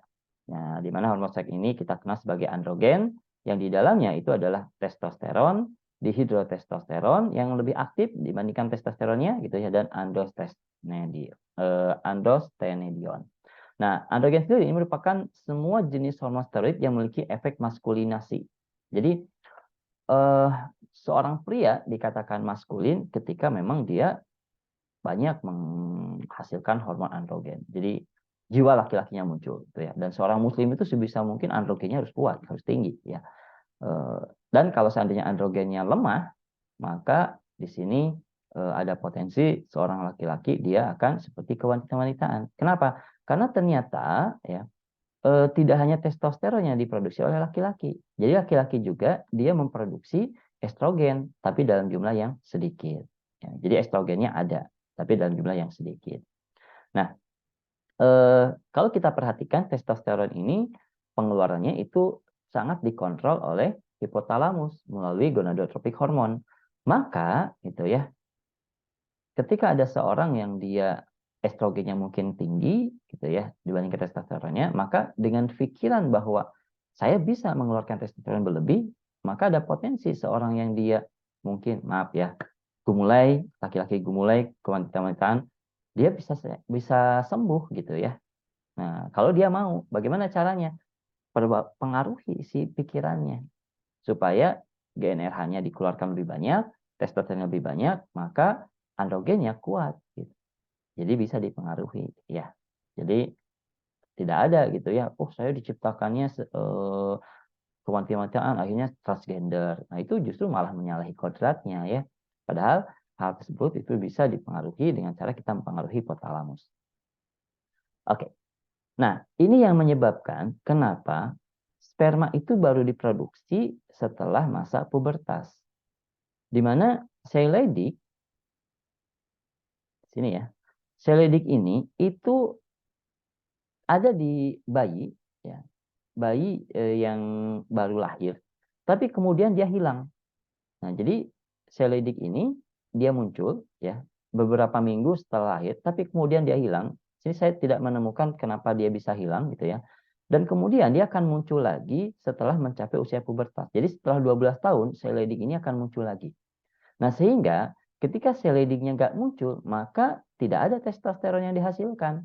Nah, di mana hormon seks ini kita kenal sebagai androgen, yang di dalamnya itu adalah testosteron, dihidrotestosteron yang lebih aktif dibandingkan testosteronnya gitu ya, dan androstenedion. Nah, androgen sendiri ini merupakan semua jenis hormon steroid yang memiliki efek maskulinasi. Jadi seorang pria dikatakan maskulin ketika memang dia banyak menghasilkan hormon androgen. Jadi jiwa laki-lakinya muncul, gitu ya. Dan seorang muslim itu sebisa mungkin androgennya harus kuat, harus tinggi, ya. Dan kalau seandainya androgennya lemah, maka di sini ada potensi seorang laki-laki dia akan seperti kewanita-wanitaan. Kenapa? Karena ternyata ya tidak hanya testosteron yang diproduksi oleh laki-laki. Jadi laki-laki juga dia memproduksi estrogen, tapi dalam jumlah yang sedikit. Ya, jadi estrogennya ada, tapi dalam jumlah yang sedikit. Nah, kalau kita perhatikan testosteron ini pengeluarannya itu sangat dikontrol oleh hipotalamus melalui gonadotropik hormon. Maka itu ya, ketika ada seorang yang dia estrogennya mungkin tinggi gitu ya dibandingkan testosteronnya, maka dengan pikiran bahwa saya bisa mengeluarkan testosteron berlebih, maka ada potensi seorang yang dia mungkin maaf ya gumulai, laki-laki gumulai, kewanita-wanitaan, dia bisa sembuh gitu ya. Nah, kalau dia mau, bagaimana caranya? Pengaruhi si pikirannya supaya GnRH-nya dikeluarkan lebih banyak, testosteron lebih banyak, maka androgennya kuat gitu. Jadi bisa dipengaruhi ya. Jadi tidak ada gitu ya. Oh, saya diciptakannya kewanita-wanitaan akhirnya transgender. Nah, itu justru malah menyalahi kodratnya ya. Padahal hal tersebut itu bisa dipengaruhi dengan cara kita mempengaruhi hipotalamus. Oke. Nah, ini yang menyebabkan kenapa sperma itu baru diproduksi setelah masa pubertas. Di mana sel Leydig sini ya. Sel Leydig ini itu ada di bayi, ya, bayi yang baru lahir, tapi kemudian dia hilang. Nah, jadi sel Leydig ini dia muncul ya beberapa minggu setelah lahir, tapi kemudian dia hilang. Jadi saya tidak menemukan kenapa dia bisa hilang gitu ya. Dan kemudian dia akan muncul lagi setelah mencapai usia pubertas. Jadi setelah 12 tahun sel Leydig ini akan muncul lagi. Nah, sehingga ketika sel Leydingnya nggak muncul, maka tidak ada testosteron yang dihasilkan.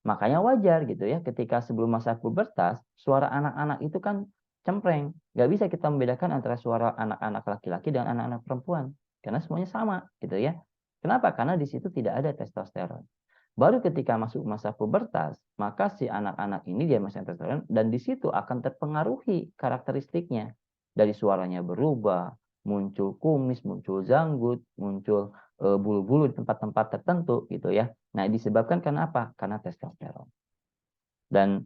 Makanya wajar gitu ya, ketika sebelum masa pubertas, suara anak-anak itu kan cempreng. Nggak bisa kita membedakan antara suara anak-anak laki-laki dan anak-anak perempuan. Karena semuanya sama gitu ya. Kenapa? Karena di situ tidak ada testosteron. Baru ketika masuk masa pubertas, maka si anak-anak ini dia masih testosteron dan di situ akan terpengaruhi karakteristiknya. Dari suaranya berubah, muncul kumis, muncul janggut, muncul bulu-bulu di tempat-tempat tertentu gitu ya. Nah, disebabkan karena apa? Karena testosteron. Dan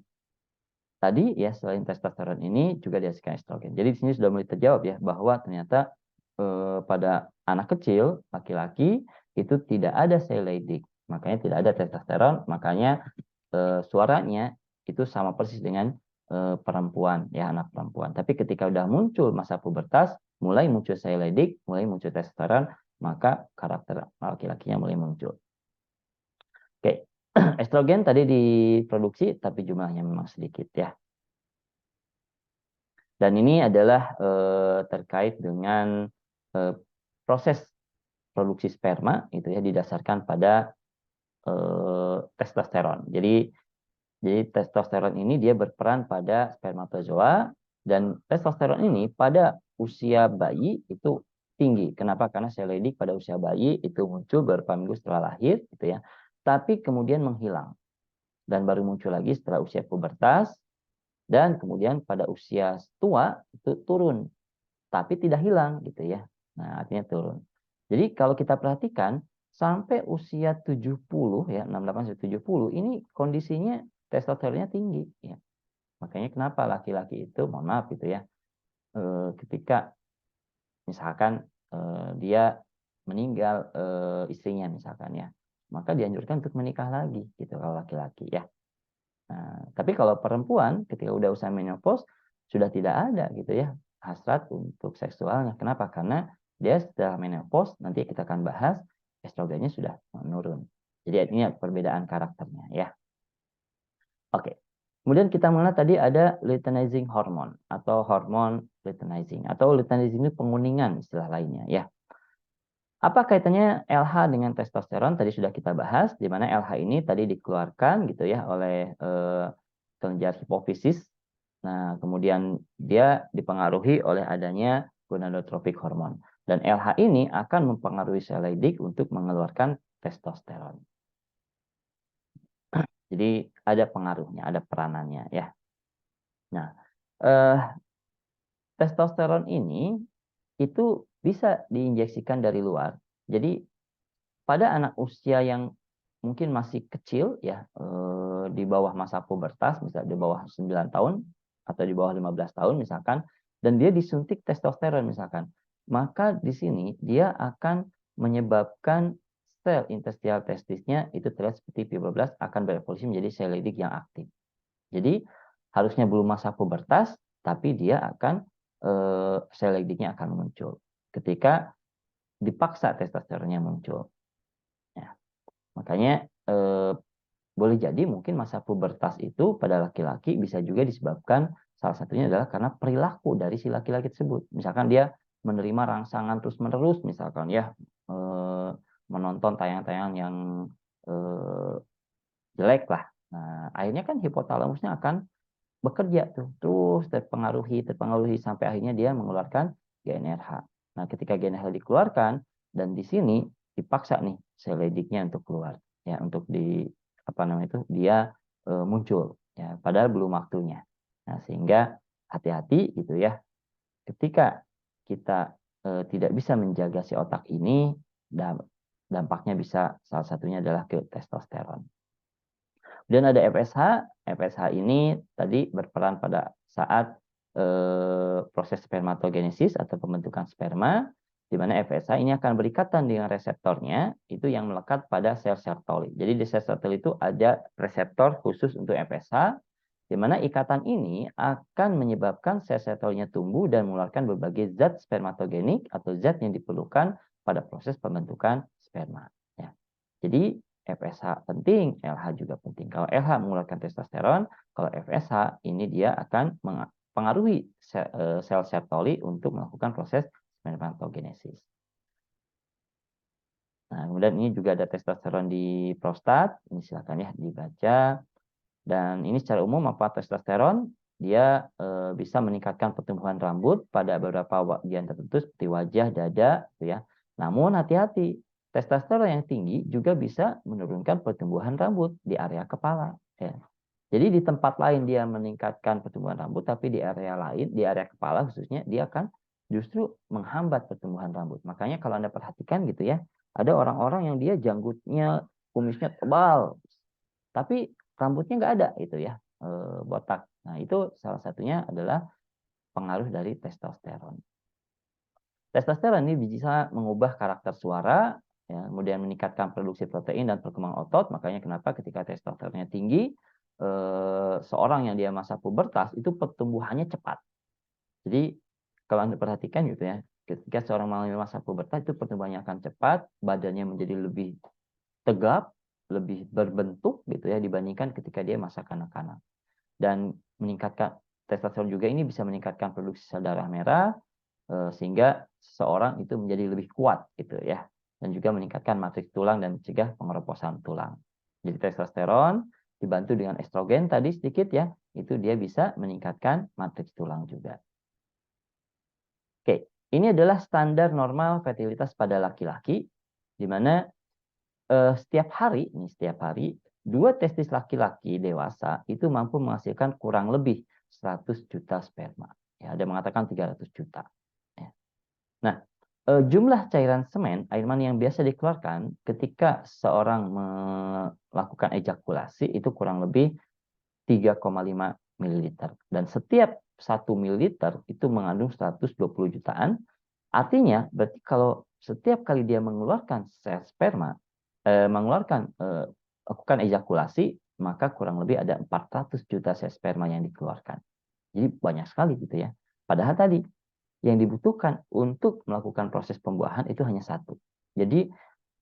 tadi ya selain testosteron ini juga dihasilkan estrogen. Jadi di sini sudah mulai terjawab ya bahwa ternyata pada anak kecil laki-laki itu tidak ada sel Leydig, makanya tidak ada testosteron, makanya suaranya itu sama persis dengan perempuan ya, anak perempuan. Tapi ketika udah muncul masa pubertas, mulai muncul sel Leydig, mulai muncul testosteron, maka karakter laki-lakinya mulai muncul. Oke, estrogen tadi diproduksi tapi jumlahnya memang sedikit ya. Dan ini adalah terkait dengan proses produksi sperma itu ya didasarkan pada testosteron. Jadi testosteron ini dia berperan pada spermatozoa dan testosteron ini pada usia bayi itu tinggi. Kenapa? Karena sel Leydig pada usia bayi itu muncul beberapa minggu setelah lahir gitu ya. Tapi kemudian menghilang dan baru muncul lagi setelah usia pubertas dan kemudian pada usia tua itu turun tapi tidak hilang gitu ya. Nah, artinya turun. Jadi kalau kita perhatikan sampai usia 70 ya, 68 sampai 70 ini kondisinya testosteronnya tinggi ya. Makanya kenapa laki-laki itu mohon maaf gitu ya. Ketika misalkan dia meninggal istrinya misalkan ya, maka dianjurkan untuk menikah lagi gitu kalau laki-laki ya. Nah, tapi kalau perempuan ketika udah usia menopause sudah tidak ada gitu ya hasrat untuk seksualnya. Kenapa? Karena dia setelah menopause nanti kita akan bahas estrogennya sudah menurun. Jadi ini perbedaan karakternya ya. Oke. Kemudian kita mengenal tadi ada luteinizing hormone atau hormon luteinizing atau luteinizing itu penguningan istilah lainnya ya. Apa kaitannya LH dengan testosteron? Tadi sudah kita bahas, di mana LH ini tadi dikeluarkan gitu ya oleh kelenjar hipofisis. Nah, kemudian dia dipengaruhi oleh adanya gonadotropik hormon. Dan LH ini akan mempengaruhi sel Leydig untuk mengeluarkan testosteron. Jadi ada pengaruhnya, ada peranannya ya. Nah, testosteron ini itu bisa diinjeksikan dari luar. Jadi pada anak usia yang mungkin masih kecil ya di bawah masa pubertas, misalnya di bawah 9 tahun atau di bawah 15 tahun misalkan, dan dia disuntik testosteron misalkan, maka di sini dia akan menyebabkan sel interstitial testisnya itu terlihat seperti fibroblast akan berevolusi menjadi sel Leydig yang aktif. Jadi harusnya belum masa pubertas, tapi dia akan sel Leydignya akan muncul ketika dipaksa testosteronnya muncul. Ya. Makanya boleh jadi mungkin masa pubertas itu pada laki-laki bisa juga disebabkan salah satunya adalah karena perilaku dari si laki-laki tersebut. Misalkan dia menerima rangsangan terus-menerus, misalkan ya menonton tayangan-tayangan yang jelek lah. Nah, akhirnya kan hipotalamusnya akan bekerja tuh, terus terpengaruhi sampai akhirnya dia mengeluarkan GnRH. Nah, ketika GnRH dikeluarkan dan di sini dipaksa nih sel Leydiknya untuk keluar, ya untuk di apa namanya itu dia muncul, ya padahal belum waktunya. Nah, sehingga hati-hati gitu ya, ketika kita tidak bisa menjaga si otak ini, dampaknya bisa salah satunya adalah ke testosteron. Dan ada FSH. FSH ini tadi berperan pada saat proses spermatogenesis atau pembentukan sperma. di mana FSH ini akan berikatan dengan reseptornya itu yang melekat pada sel Sertoli. Jadi di sel Sertoli itu ada reseptor khusus untuk FSH, di mana ikatan ini akan menyebabkan sel Sertolinya tumbuh dan mengeluarkan berbagai zat spermatogenik atau zat yang diperlukan pada proses pembentukan sperma. Ya. Jadi FSH penting, LH juga penting. Kalau LH mengeluarkan testosteron, kalau FSH ini dia akan mempengaruhi sel Sertoli untuk melakukan proses spermatogenesis. Nah, kemudian ini juga ada testosteron di prostat. Ini silakan ya dibaca. Dan ini secara umum apa testosteron dia bisa meningkatkan pertumbuhan rambut pada beberapa bagian tertentu seperti wajah, dada, gitu ya. Namun hati-hati, testosteron yang tinggi juga bisa menurunkan pertumbuhan rambut di area kepala. Ya. Jadi di tempat lain dia meningkatkan pertumbuhan rambut, tapi di area lain, di area kepala khususnya, dia akan justru menghambat pertumbuhan rambut. Makanya kalau Anda perhatikan gitu ya, ada orang-orang yang dia janggutnya, kumisnya tebal, tapi rambutnya nggak ada itu ya, botak. Nah itu salah satunya adalah pengaruh dari testosteron. Testosteron ini bisa mengubah karakter suara, ya, kemudian meningkatkan produksi protein dan perkembangan otot. Makanya kenapa ketika testosteronnya tinggi, seorang yang dia masa pubertas itu pertumbuhannya cepat. Jadi kalau Anda perhatikan gitu ya, ketika seorang mengalami masa pubertas itu pertumbuhannya akan cepat, badannya menjadi lebih tegap, lebih berbentuk gitu ya dibandingkan ketika dia masa kanak-kanak. Dan meningkatkan testosteron juga ini bisa meningkatkan produksi sel darah merah sehingga seseorang itu menjadi lebih kuat gitu ya. Dan juga meningkatkan matriks tulang dan mencegah pengeroposan tulang. Jadi testosteron dibantu dengan estrogen tadi sedikit ya, itu dia bisa meningkatkan matriks tulang juga. Oke, ini adalah standar normal fertilitas pada laki-laki, di mana setiap hari, 2 testis laki-laki dewasa itu mampu menghasilkan kurang lebih 100 juta sperma. Ya, ada mengatakan 300 juta. Ya. Nah, jumlah cairan semen, air mani yang biasa dikeluarkan ketika seorang melakukan ejakulasi itu kurang lebih 3,5 ml. Dan setiap 1 ml itu mengandung 120 jutaan. Artinya, berarti kalau setiap kali dia mengeluarkan sel sperma, lakukan ejakulasi, maka kurang lebih ada 400 juta sel sperma yang dikeluarkan. Jadi banyak sekali gitu ya. Padahal tadi yang dibutuhkan untuk melakukan proses pembuahan itu hanya satu. Jadi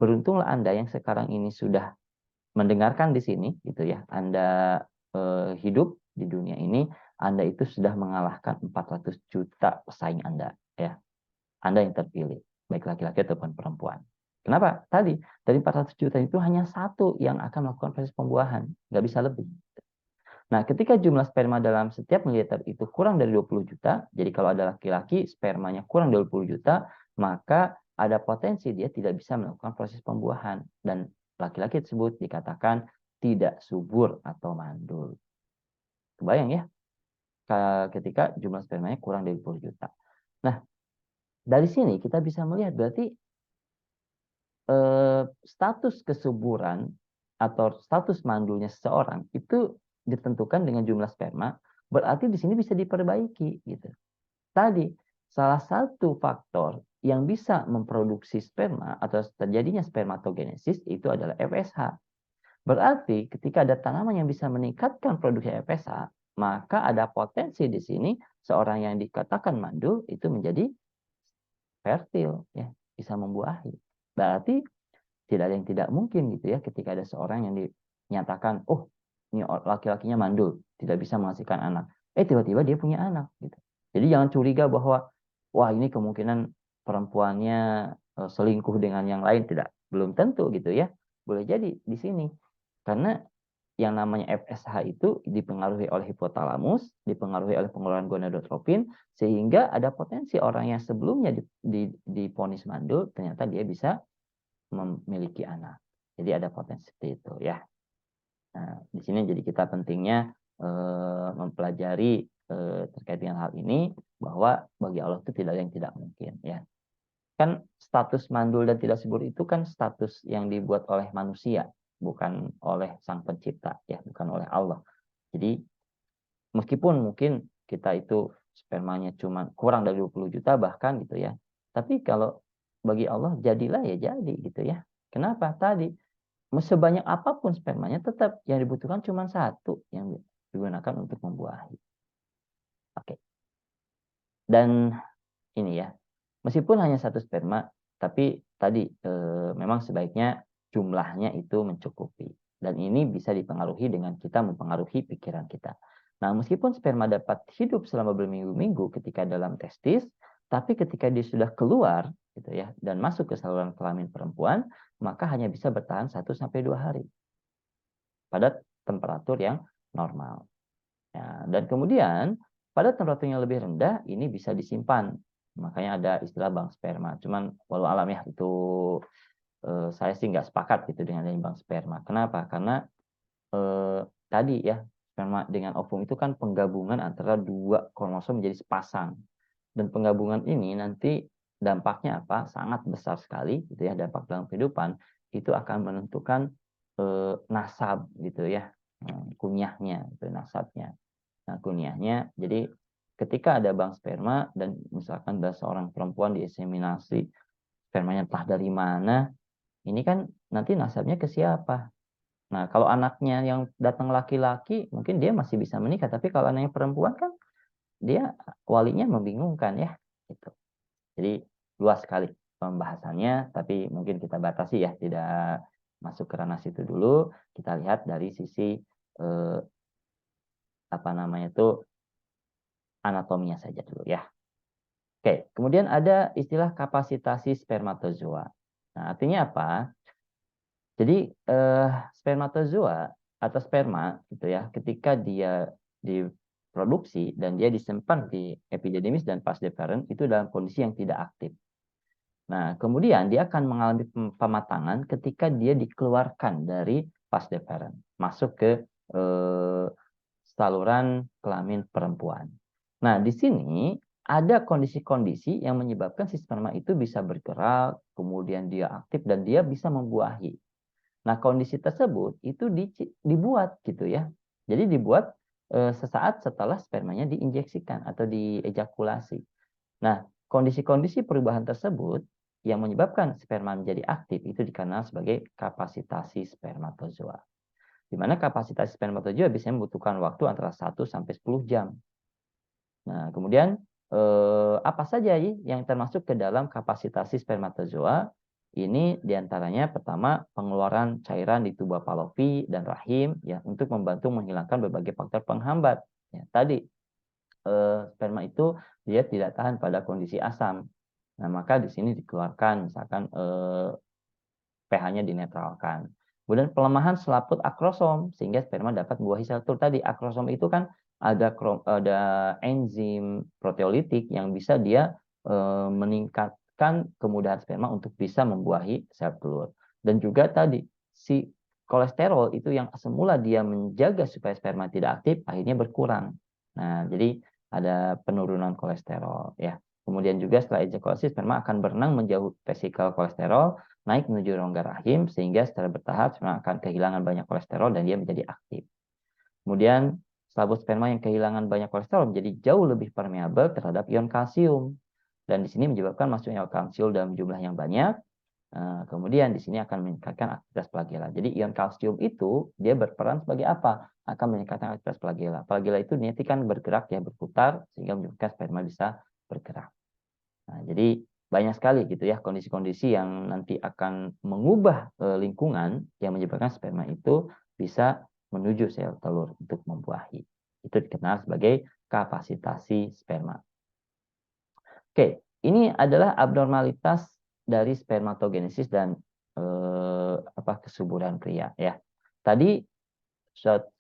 beruntunglah Anda yang sekarang ini sudah mendengarkan di sini gitu ya. Anda hidup di dunia ini, Anda itu sudah mengalahkan 400 juta pesaing Anda ya. Anda yang terpilih, baik laki-laki ataupun perempuan. Kenapa? Tadi, dari 400 juta itu hanya satu yang akan melakukan proses pembuahan. Nggak bisa lebih. Nah, ketika jumlah sperma dalam setiap mililiter itu kurang dari 20 juta, jadi kalau ada laki-laki spermanya kurang dari 20 juta, maka ada potensi dia tidak bisa melakukan proses pembuahan. Dan laki-laki tersebut dikatakan tidak subur atau mandul. Kebayang ya? Ketika jumlah spermanya kurang dari 20 juta. Nah, dari sini kita bisa melihat berarti status kesuburan atau status mandulnya seseorang itu ditentukan dengan jumlah sperma, berarti di sini bisa diperbaiki gitu. Tadi salah satu faktor yang bisa memproduksi sperma atau terjadinya spermatogenesis itu adalah FSH. Berarti ketika ada tanaman yang bisa meningkatkan produksi FSH, maka ada potensi di sini seorang yang dikatakan mandul itu menjadi fertil ya, bisa membuahi. Berarti tidak ada yang tidak mungkin gitu ya ketika ada seorang yang dinyatakan oh ini laki-lakinya mandul tidak bisa menghasilkan anak tiba-tiba dia punya anak gitu. Jadi jangan curiga bahwa wah ini kemungkinan perempuannya selingkuh dengan yang lain, tidak, belum tentu gitu ya, boleh jadi di sini karena yang namanya FSH itu dipengaruhi oleh hipotalamus, dipengaruhi oleh pengeluaran gonadotropin, sehingga ada potensi orang yang sebelumnya diponis mandul ternyata dia bisa memiliki anak. Jadi ada potensi seperti itu ya. Nah, di sini jadi kita pentingnya mempelajari terkait dengan hal ini bahwa bagi Allah itu tidak ada yang tidak mungkin ya. Kan status mandul dan tidak subur itu kan status yang dibuat oleh manusia, bukan oleh Sang Pencipta ya, bukan oleh Allah. Jadi meskipun mungkin kita itu spermanya cuma kurang dari 20 juta bahkan gitu ya. Tapi kalau bagi Allah jadilah ya jadi gitu ya. Kenapa? Tadi sebanyak apapun spermanya tetap yang dibutuhkan cuma satu yang digunakan untuk membuahi. Oke. Dan ini ya, meskipun hanya satu sperma, tapi tadi memang sebaiknya jumlahnya itu mencukupi. Dan ini bisa dipengaruhi dengan kita mempengaruhi pikiran kita. Nah, meskipun sperma dapat hidup selama berminggu-minggu ketika dalam testis, tapi ketika dia sudah keluar gitu ya dan masuk ke saluran kelamin perempuan, maka hanya bisa bertahan 1 sampai 2 hari pada temperatur yang normal. Ya, dan kemudian pada temperatur yang lebih rendah ini bisa disimpan. Makanya ada istilah bank sperma. Cuman walau alam ya itu saya sih nggak sepakat gitu dengan bank sperma. Kenapa? Karena tadi ya sperma dengan ovum itu kan penggabungan antara 2 kromosom menjadi sepasang. Dan penggabungan ini nanti dampaknya apa? Sangat besar sekali gitu ya, dampak dalam kehidupan itu akan menentukan nasab gitu ya. Kunyahnya itu nasabnya. Nah, kunyahnya jadi ketika ada bank sperma dan misalkan ada seorang perempuan diinseminasi, spermanya entah dari mana, ini kan nanti nasabnya ke siapa? Nah, kalau anaknya yang datang laki-laki, mungkin dia masih bisa menikah, tapi kalau anaknya perempuan kan dia walinya membingungkan ya, gitu. Jadi luas sekali pembahasannya, tapi mungkin kita batasi ya, tidak masuk ke ranah situ dulu. Kita lihat dari sisi apa namanya itu anatominya saja dulu ya. Oke, kemudian ada istilah kapasitasi spermatozoa. Nah, artinya apa? Jadi spermatozoa atau sperma gitu ya, ketika dia diproduksi dan dia disimpan di epididymis dan vas deferens itu dalam kondisi yang tidak aktif. Nah, kemudian dia akan mengalami pematangan ketika dia dikeluarkan dari vas deferens, masuk ke saluran kelamin perempuan. Nah, di sini ada kondisi-kondisi yang menyebabkan si sperma itu bisa bergerak, kemudian dia aktif dan dia bisa membuahi. Nah, kondisi tersebut itu dibuat gitu ya. Jadi dibuat sesaat setelah spermanya diinjeksikan atau diejakulasi. Nah, kondisi-kondisi perubahan tersebut yang menyebabkan sperma menjadi aktif itu dikenal sebagai kapasitasi spermatozoa. Di mana kapasitas spermatozoa bisa membutuhkan waktu antara 1 sampai 10 jam. Nah, kemudian apa saja yang termasuk ke dalam kapasitasi spermatozoa? Ini diantaranya pertama pengeluaran cairan di tuba Fallopi dan rahim ya untuk membantu menghilangkan berbagai faktor penghambat. Ya, tadi sperma itu dia tidak tahan pada kondisi asam. Nah, maka di sini dikeluarkan misalkan pH-nya dinetralkan. Kemudian pelemahan selaput akrosom sehingga sperma dapat membuahi sel telur tadi. Akrosom itu kan ada enzim proteolitik yang bisa dia meningkatkan kemudahan sperma untuk bisa membuahi sel telur. Dan juga tadi si kolesterol itu yang semula dia menjaga supaya sperma tidak aktif akhirnya berkurang. Nah, jadi ada penurunan kolesterol ya. Kemudian juga setelah ejakulasi sperma akan berenang menjauh vesikel kolesterol naik menuju rongga rahim sehingga secara bertahap sperma akan kehilangan banyak kolesterol dan dia menjadi aktif. Kemudian selaput sperma yang kehilangan banyak kolesterol menjadi jauh lebih permeabel terhadap ion kalsium. Dan di sini menyebabkan masuknya kalsium dalam jumlah yang banyak. Kemudian di sini akan meningkatkan aktivitas flagela. Jadi ion kalsium itu dia berperan sebagai apa? Akan meningkatkan aktivitas flagela. Flagela itu nanti kan bergerak ya berputar sehingga menyebabkan sperma bisa bergerak. Nah, jadi banyak sekali gitu ya kondisi-kondisi yang nanti akan mengubah lingkungan yang menyebabkan sperma itu bisa menuju sel telur untuk membuahi. Itu dikenal sebagai kapasitasi sperma. Oke, ini adalah abnormalitas dari spermatogenesis dan kesuburan pria ya. Tadi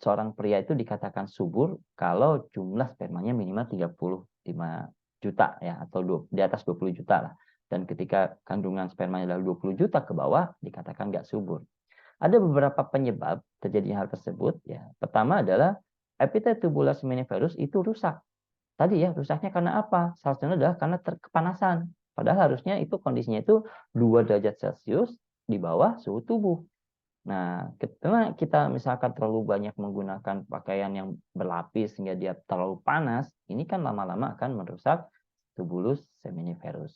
seorang pria itu dikatakan subur kalau jumlah spermanya minimal 35 juta ya atau di atas 20 juta lah. Dan ketika kandungan spermanya adalah 20 juta ke bawah dikatakan nggak subur. Ada beberapa penyebab terjadinya hal tersebut ya. Pertama adalah epithelium tubular seminiferus itu rusak. Tadi ya rusaknya karena apa? Salah satunya adalah karena kepanasan. Padahal harusnya itu kondisinya itu 2 derajat Celcius di bawah suhu tubuh. Nah, karena kita misalkan terlalu banyak menggunakan pakaian yang berlapis sehingga dia terlalu panas, ini kan lama-lama akan merusak tubulus seminiferus.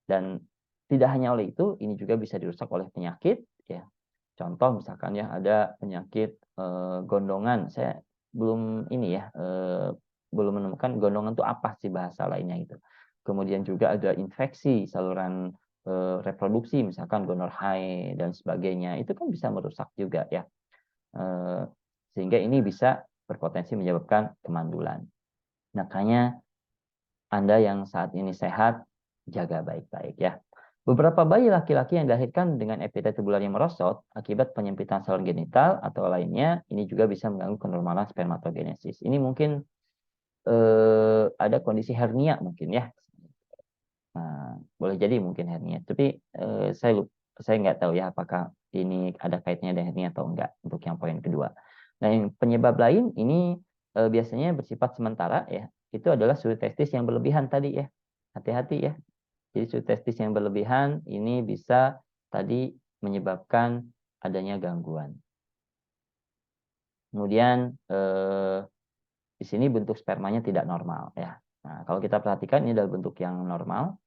Dan tidak hanya oleh itu, ini juga bisa dirusak oleh penyakit, ya. Contoh misalkan ya ada penyakit gondongan. Saya belum ini ya, belum menemukan gondongan itu apa sih bahasa lainnya itu. Kemudian juga ada infeksi saluran reproduksi, misalkan gonorrhea dan sebagainya. Itu kan bisa merusak juga ya. Sehingga ini bisa berpotensi menyebabkan kemandulan. Makanya Anda yang saat ini sehat, jaga baik-baik ya. Beberapa bayi laki-laki yang dilahirkan dengan epitetubular yang merosot akibat penyempitan saluran genital atau lainnya, ini juga bisa mengganggu kenormalan spermatogenesis. Ini mungkin ada kondisi hernia mungkin ya. Nah, boleh jadi mungkin hernia. Tapi saya nggak tahu ya apakah ini ada kaitannya dengan hernia atau enggak untuk yang poin kedua. Nah, yang penyebab lain ini biasanya bersifat sementara ya. Itu adalah suhu testis yang berlebihan tadi ya. Hati-hati ya. Jadi suhu testis yang berlebihan ini bisa tadi menyebabkan adanya gangguan. Kemudian di sini bentuk spermanya tidak normal ya. Nah, kalau kita perhatikan ini adalah bentuk yang normal,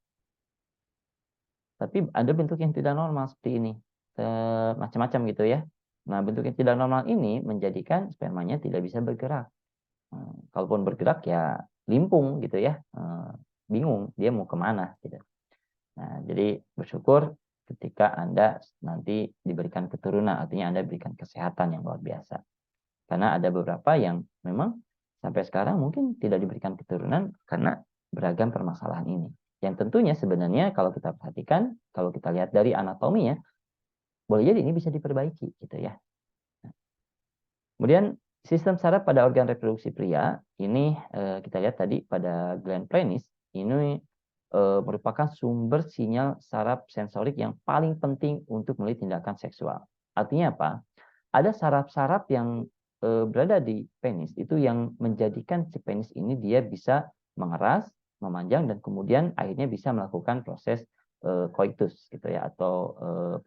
tapi ada bentuk yang tidak normal seperti ini, macam-macam gitu ya. Nah, bentuk yang tidak normal ini menjadikan spermanya tidak bisa bergerak. Kalaupun bergerak ya limpung gitu ya, bingung dia mau kemana gitu. Nah, jadi bersyukur ketika Anda nanti diberikan keturunan, artinya Anda diberikan kesehatan yang luar biasa. Karena ada beberapa yang memang sampai sekarang mungkin tidak diberikan keturunan karena beragam permasalahan ini. Yang tentunya sebenarnya kalau kita perhatikan, kalau kita lihat dari anatominya, boleh jadi ini bisa diperbaiki gitu ya. Kemudian sistem saraf pada organ reproduksi pria ini kita lihat tadi pada gland penis ini merupakan sumber sinyal saraf sensorik yang paling penting untuk melalui tindakan seksual. Artinya apa? Ada saraf-saraf yang berada di penis itu yang menjadikan si penis ini dia bisa mengeras, memanjang dan kemudian akhirnya bisa melakukan proses koitus gitu ya atau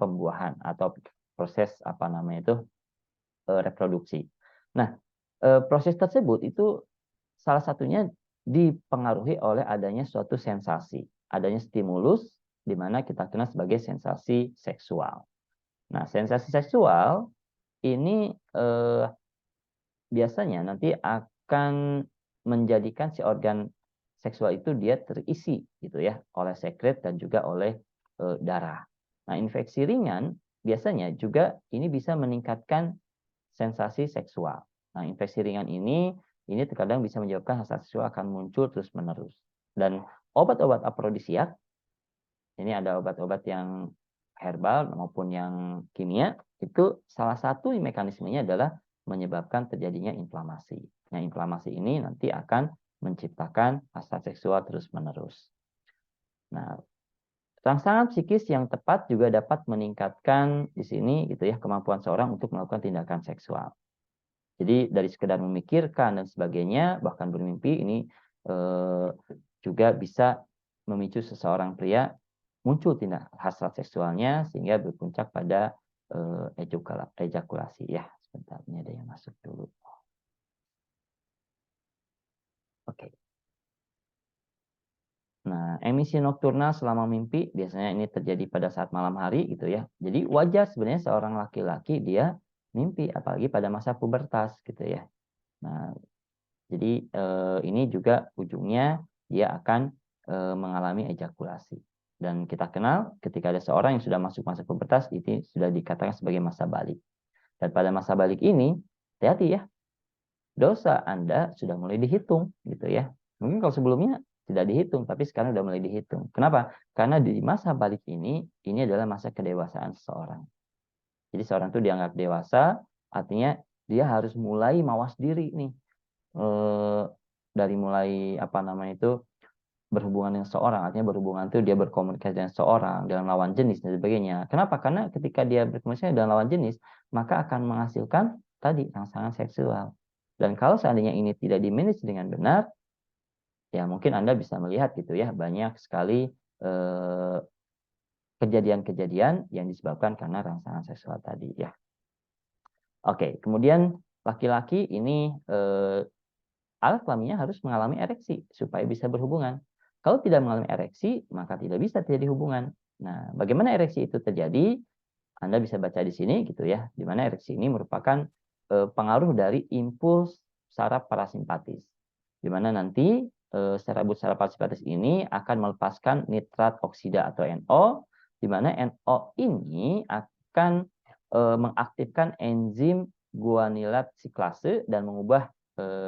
pembuahan atau proses apa namanya itu reproduksi. Nah, proses tersebut itu salah satunya dipengaruhi oleh adanya suatu sensasi, adanya stimulus di mana kita kenal sebagai sensasi seksual. Nah, sensasi seksual ini biasanya nanti akan menjadikan si organ seksual itu dia terisi gitu ya oleh sekret dan juga oleh darah. Nah, infeksi ringan biasanya juga ini bisa meningkatkan sensasi seksual. Nah, infeksi ringan ini terkadang bisa menyebabkan hasrat seksual akan muncul terus-menerus. Dan obat-obat afrodisiak, ini ada obat-obat yang herbal maupun yang kimia, itu salah satu mekanismenya adalah menyebabkan terjadinya inflamasi. Nah, inflamasi ini nanti akan menciptakan hasrat seksual terus-menerus. Nah, rangsangan psikis yang tepat juga dapat meningkatkan di sini gitu ya kemampuan seorang untuk melakukan tindakan seksual. Jadi dari sekedar memikirkan dan sebagainya, bahkan bermimpi ini juga bisa memicu seseorang pria muncul tindak hasrat seksualnya sehingga berpuncak pada ejakulasi ya. Sebentar, ini ada yang masuk dulu. Oke. Nah, emisi nokturnal selama mimpi biasanya ini terjadi pada saat malam hari gitu ya. Jadi wajar sebenarnya seorang laki-laki dia mimpi apalagi pada masa pubertas gitu ya. Nah, jadi ini juga ujungnya dia akan mengalami ejakulasi. Dan kita kenal ketika ada seorang yang sudah masuk masa pubertas itu sudah dikatakan sebagai masa balik. Dan pada masa balik ini, hati-hati ya, dosa Anda sudah mulai dihitung gitu ya. Mungkin kalau sebelumnya tidak dihitung, tapi sekarang sudah mulai dihitung. Kenapa? Karena di masa balik ini adalah masa kedewasaan seseorang. Jadi seorang itu dianggap dewasa, artinya dia harus mulai mawas diri nih. Dari mulai apa namanya itu berhubungan dengan seorang, artinya berhubungan itu dia berkomunikasi dengan seorang, dengan lawan jenis dan sebagainya. Kenapa? Karena ketika dia berkomunikasi dengan lawan jenis, maka akan menghasilkan tadi rangsangan seksual. Dan kalau seandainya ini tidak dimanage dengan benar, ya mungkin Anda bisa melihat gitu ya, banyak sekali kejadian-kejadian yang disebabkan karena rangsangan seksual tadi ya. Oke, kemudian laki-laki ini alat kelaminnya harus mengalami ereksi supaya bisa berhubungan. Kalau tidak mengalami ereksi, maka tidak bisa terjadi hubungan. Nah, bagaimana ereksi itu terjadi? Anda bisa baca di sini gitu ya, di mana ereksi ini merupakan pengaruh dari impuls saraf parasimpatis. Di mana nanti saraf parasimpatis ini akan melepaskan nitrat oksida atau NO, di mana NO ini akan mengaktifkan enzim guanilat siklase dan mengubah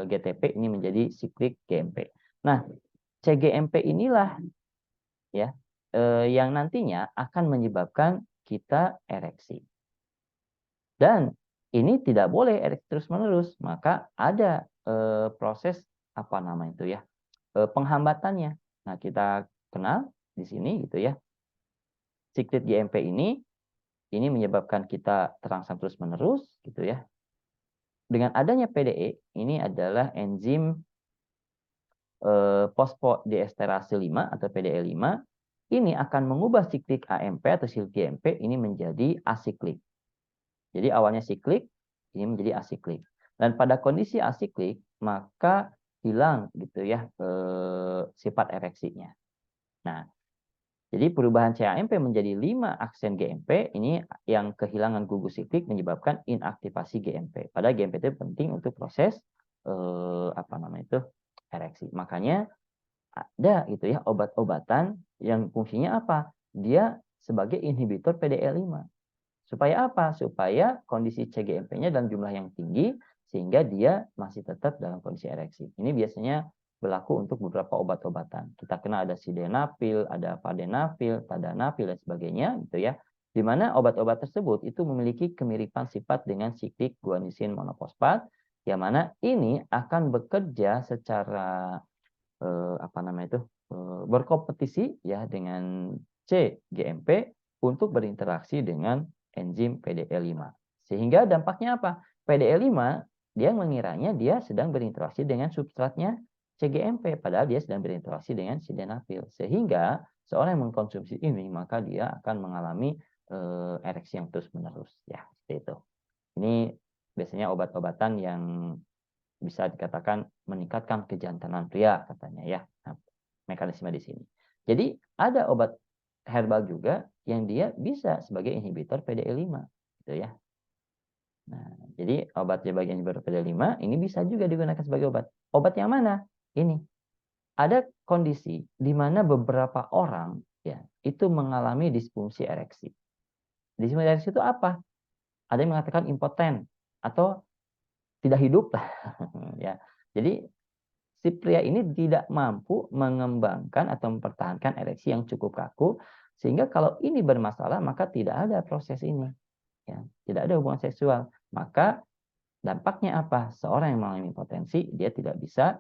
GTP ini menjadi siklik GMP. Nah, CGMP inilah ya yang nantinya akan menyebabkan kita ereksi. Dan ini tidak boleh ereksi terus-menerus, maka ada proses apa nama itu ya, penghambatannya. Nah, kita kenal di sini gitu ya. Siklit GMP ini menyebabkan kita terangsang terus-menerus gitu ya. Dengan adanya PDE, ini adalah enzim fosfodiesterase 5 atau PDE5, ini akan mengubah siklik AMP atau siklik GMP ini menjadi asiklik. Jadi awalnya siklik, ini menjadi asiklik. Dan pada kondisi asiklik, maka hilang gitu ya sifat ereksinya. Nah, jadi perubahan CAMP menjadi 5 aksen GMP ini yang kehilangan gugus siklik menyebabkan inaktivasi GMP. Padahal GMP itu penting untuk proses apa namanya itu ereksi. Makanya ada gitu ya obat-obatan yang fungsinya apa? Dia sebagai inhibitor PDE5. Supaya apa? Supaya kondisi CGMP-nya dalam jumlah yang tinggi sehingga dia masih tetap dalam kondisi ereksi. Ini biasanya berlaku untuk beberapa obat-obatan. Kita kenal ada sildenafil, ada vardenafil, tadalafil dan sebagainya gitu ya. Di mana obat-obat tersebut itu memiliki kemiripan sifat dengan siklik guanisin monofosfat yang mana ini akan bekerja secara apa namanya itu berkompetisi ya dengan CGMP untuk berinteraksi dengan enzim PDE5. Sehingga dampaknya apa? PDE5 dia mengiranya dia sedang berinteraksi dengan substratnya CGMP padahal dia sedang berinteraksi dengan sildenafil. Sehingga seorang yang mengkonsumsi ini maka dia akan mengalami ereksi yang terus-menerus ya, seperti itu. Ini biasanya obat-obatan yang bisa dikatakan meningkatkan kejantanan pria katanya ya. Nah, mekanisme di sini. Jadi ada obat herbal juga yang dia bisa sebagai inhibitor PDE5 gitu ya. Nah, jadi obat sebagai inhibitor PDE5 ini bisa juga digunakan sebagai obat. Obat yang mana? Ini. Ada kondisi di mana beberapa orang ya itu mengalami disfungsi ereksi. Disfungsi ereksi itu apa? Ada yang mengatakan impoten atau tidak hidup ya. Jadi si pria ini tidak mampu mengembangkan atau mempertahankan ereksi yang cukup kaku sehingga kalau ini bermasalah maka tidak ada proses ini ya, tidak ada hubungan seksual. Maka dampaknya apa? Seorang yang mengalami impotensi dia tidak bisa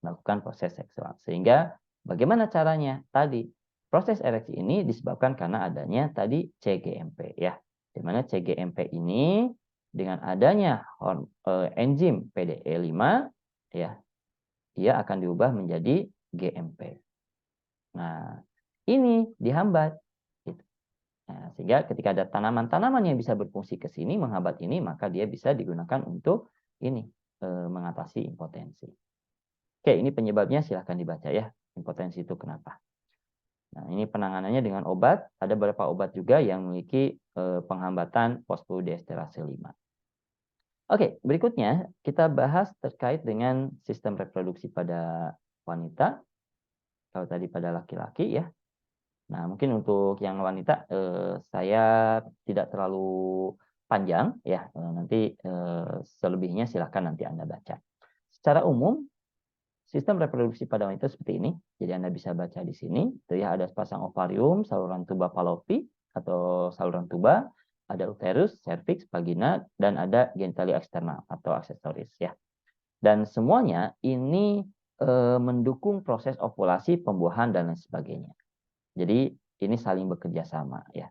melakukan proses seksual. Sehingga bagaimana caranya? Tadi proses ereksi ini disebabkan karena adanya tadi CGMP ya. Di mana CGMP ini dengan adanya enzim PDE5 ya, dia akan diubah menjadi GMP. Nah, ini dihambat. Gitu. Nah, sehingga ketika ada tanaman-tanaman yang bisa berfungsi ke sini menghambat ini, maka dia bisa digunakan untuk ini mengatasi impotensi. Oke, ini penyebabnya silahkan dibaca ya. Impotensi itu kenapa? Nah, ini penanganannya dengan obat. Ada beberapa obat juga yang memiliki penghambatan fosfodiesterase 5. Oke, berikutnya kita bahas terkait dengan sistem reproduksi pada wanita. Kalau tadi pada laki-laki ya. Nah, mungkin untuk yang wanita saya tidak terlalu panjang ya. Nanti selebihnya silahkan nanti Anda baca. Secara umum sistem reproduksi pada wanita seperti ini. Jadi Anda bisa baca di sini. Itu ya ada sepasang ovarium, saluran tuba Fallopi atau saluran tuba, ada uterus, cervix, vagina, dan ada genitalia eksternal atau aksesoris ya. Dan semuanya ini mendukung proses ovulasi, pembuahan, dan lain sebagainya. Jadi ini saling bekerja sama ya.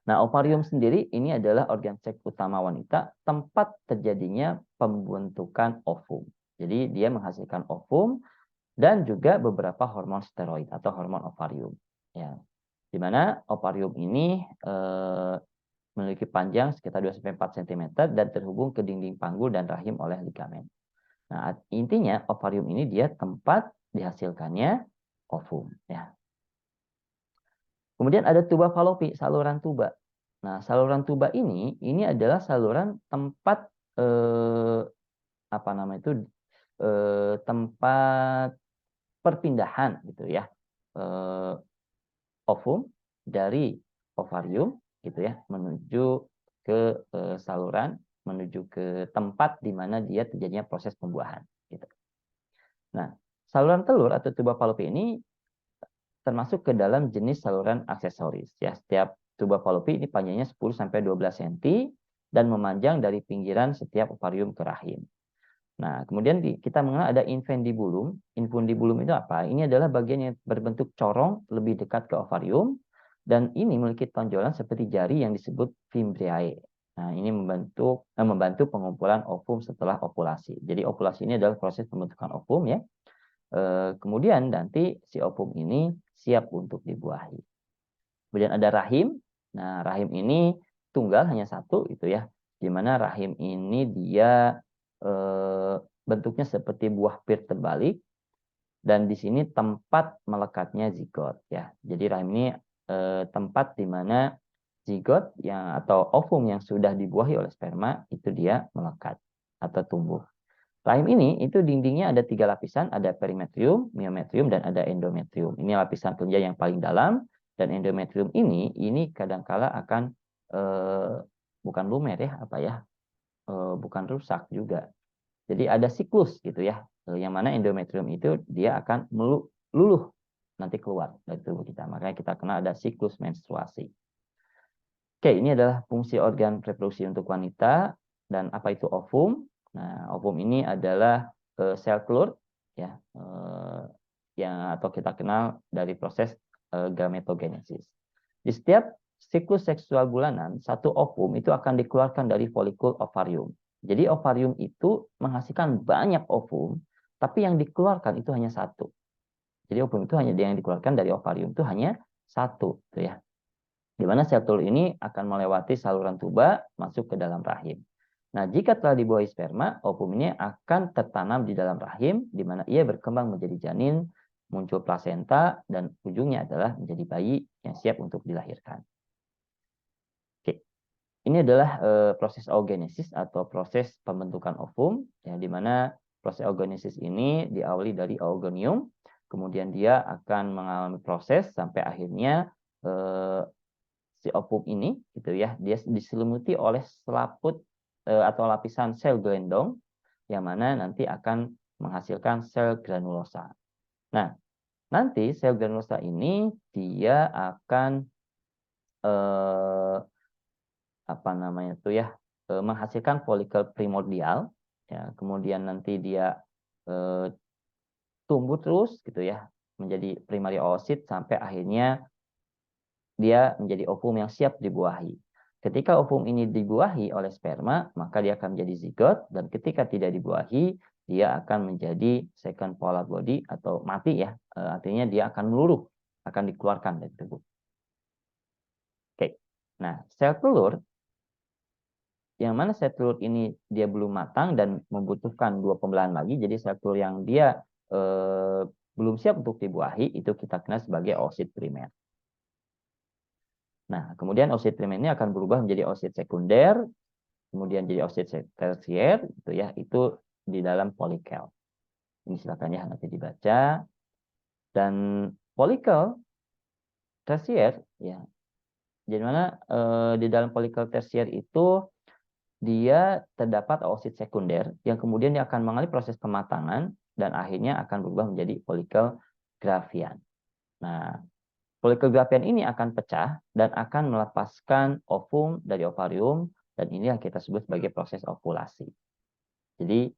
Nah, ovarium sendiri ini adalah organ seks utama wanita, tempat terjadinya pembentukan ovum. Jadi dia menghasilkan ovum dan juga beberapa hormon steroid atau hormon ovarium. Ya, di mana ovarium ini memiliki panjang sekitar 2-4 cm dan terhubung ke dinding panggul dan rahim oleh ligamen. Nah, intinya ovarium ini dia tempat dihasilkannya ovum. Ya. Kemudian ada tuba falopi, saluran tuba. Nah, saluran tuba ini adalah saluran tempat apa nama itu tempat perpindahan gitu ya, ovum dari ovarium gitu ya menuju ke saluran, menuju ke tempat di mana dia terjadinya proses pembuahan gitu. Nah, saluran telur atau tuba falopi ini termasuk ke dalam jenis saluran aksesoris ya. Setiap tuba falopi ini panjangnya 10 sampai 12 cm dan memanjang dari pinggiran setiap ovarium ke rahim. Nah, kemudian kita mengenal ada infundibulum. Infundibulum itu apa? Ini adalah bagian yang berbentuk corong lebih dekat ke ovarium dan ini memiliki tonjolan seperti jari yang disebut fimbriae. Nah, ini membantu pengumpulan ovum setelah ovulasi. Jadi ovulasi ini adalah proses pembentukan ovum ya. Kemudian nanti si ovum ini siap untuk dibuahi. Kemudian ada rahim. Nah, rahim ini tunggal hanya satu itu ya. Di mana rahim ini dia bentuknya seperti buah pir terbalik dan di sini tempat melekatnya zigot ya. Jadi rahim ini tempat di mana zigot yang atau ovum yang sudah dibuahi oleh sperma itu dia melekat atau tumbuh. Rahim ini itu dindingnya ada 3 lapisan, ada perimetrium, myometrium, dan ada endometrium. Ini lapisan kelenjar yang paling dalam, dan endometrium ini kadangkala akan bukan lumer ya, bukan rusak juga. Jadi ada siklus gitu ya, yang mana endometrium itu dia akan luluh nanti keluar dari tubuh kita. Makanya kita kenal ada siklus menstruasi. Oke, ini adalah fungsi organ reproduksi untuk wanita dan apa itu ovum. Nah, ovum ini adalah sel telur ya, yang atau kita kenal dari proses gametogenesis. Di setiap siklus seksual bulanan, satu ovum itu akan dikeluarkan dari folikul ovarium. Jadi ovarium itu menghasilkan banyak ovum, tapi yang dikeluarkan itu hanya satu. Jadi ovum itu hanya yang dikeluarkan dari ovarium itu hanya satu, gitu ya. Di mana sel telur ini akan melewati saluran tuba masuk ke dalam rahim. Nah, jika telah dibuahi sperma, ovum ini akan tertanam di dalam rahim, di mana ia berkembang menjadi janin, muncul plasenta, dan ujungnya adalah menjadi bayi yang siap untuk dilahirkan. Oke, ini adalah proses oogenesis atau proses pembentukan ovum, ya, di mana proses oogenesis ini diawali dari oogonium, kemudian dia akan mengalami proses sampai akhirnya si ovum ini gitu ya, dia diselimuti oleh selaput atau lapisan sel gelendong yang mana nanti akan menghasilkan sel granulosa. Nah, nanti sel granulosa ini dia akan apa namanya itu ya, menghasilkan folikel primordial ya, kemudian nanti dia tumbuh terus gitu ya menjadi primary oosit sampai akhirnya dia menjadi ovum yang siap dibuahi. Ketika ovum ini dibuahi oleh sperma, maka dia akan menjadi zigot, dan ketika tidak dibuahi, dia akan menjadi second polar body atau mati ya. Artinya dia akan meluruh, akan dikeluarkan dari tubuh. Oke. Nah, sel telur yang mana sel telur ini dia belum matang dan membutuhkan 2 pembelahan lagi. Jadi sel telur yang dia belum siap untuk dibuahi itu kita kenal sebagai oosit primer. Nah, kemudian oosit primer ini akan berubah menjadi oosit sekunder, kemudian jadi oosit tersier, gitu ya, itu di dalam folikel. Ini silakan ya nanti dibaca. Dan folikel tersier, ya, jadi mana di dalam folikel tersier itu dia terdapat oosit sekunder yang kemudian dia akan mengalami proses pematangan dan akhirnya akan berubah menjadi folikel gravian. Nah, folikel gravian ini akan pecah dan akan melepaskan ovum dari ovarium, dan ini yang kita sebut sebagai proses ovulasi. Jadi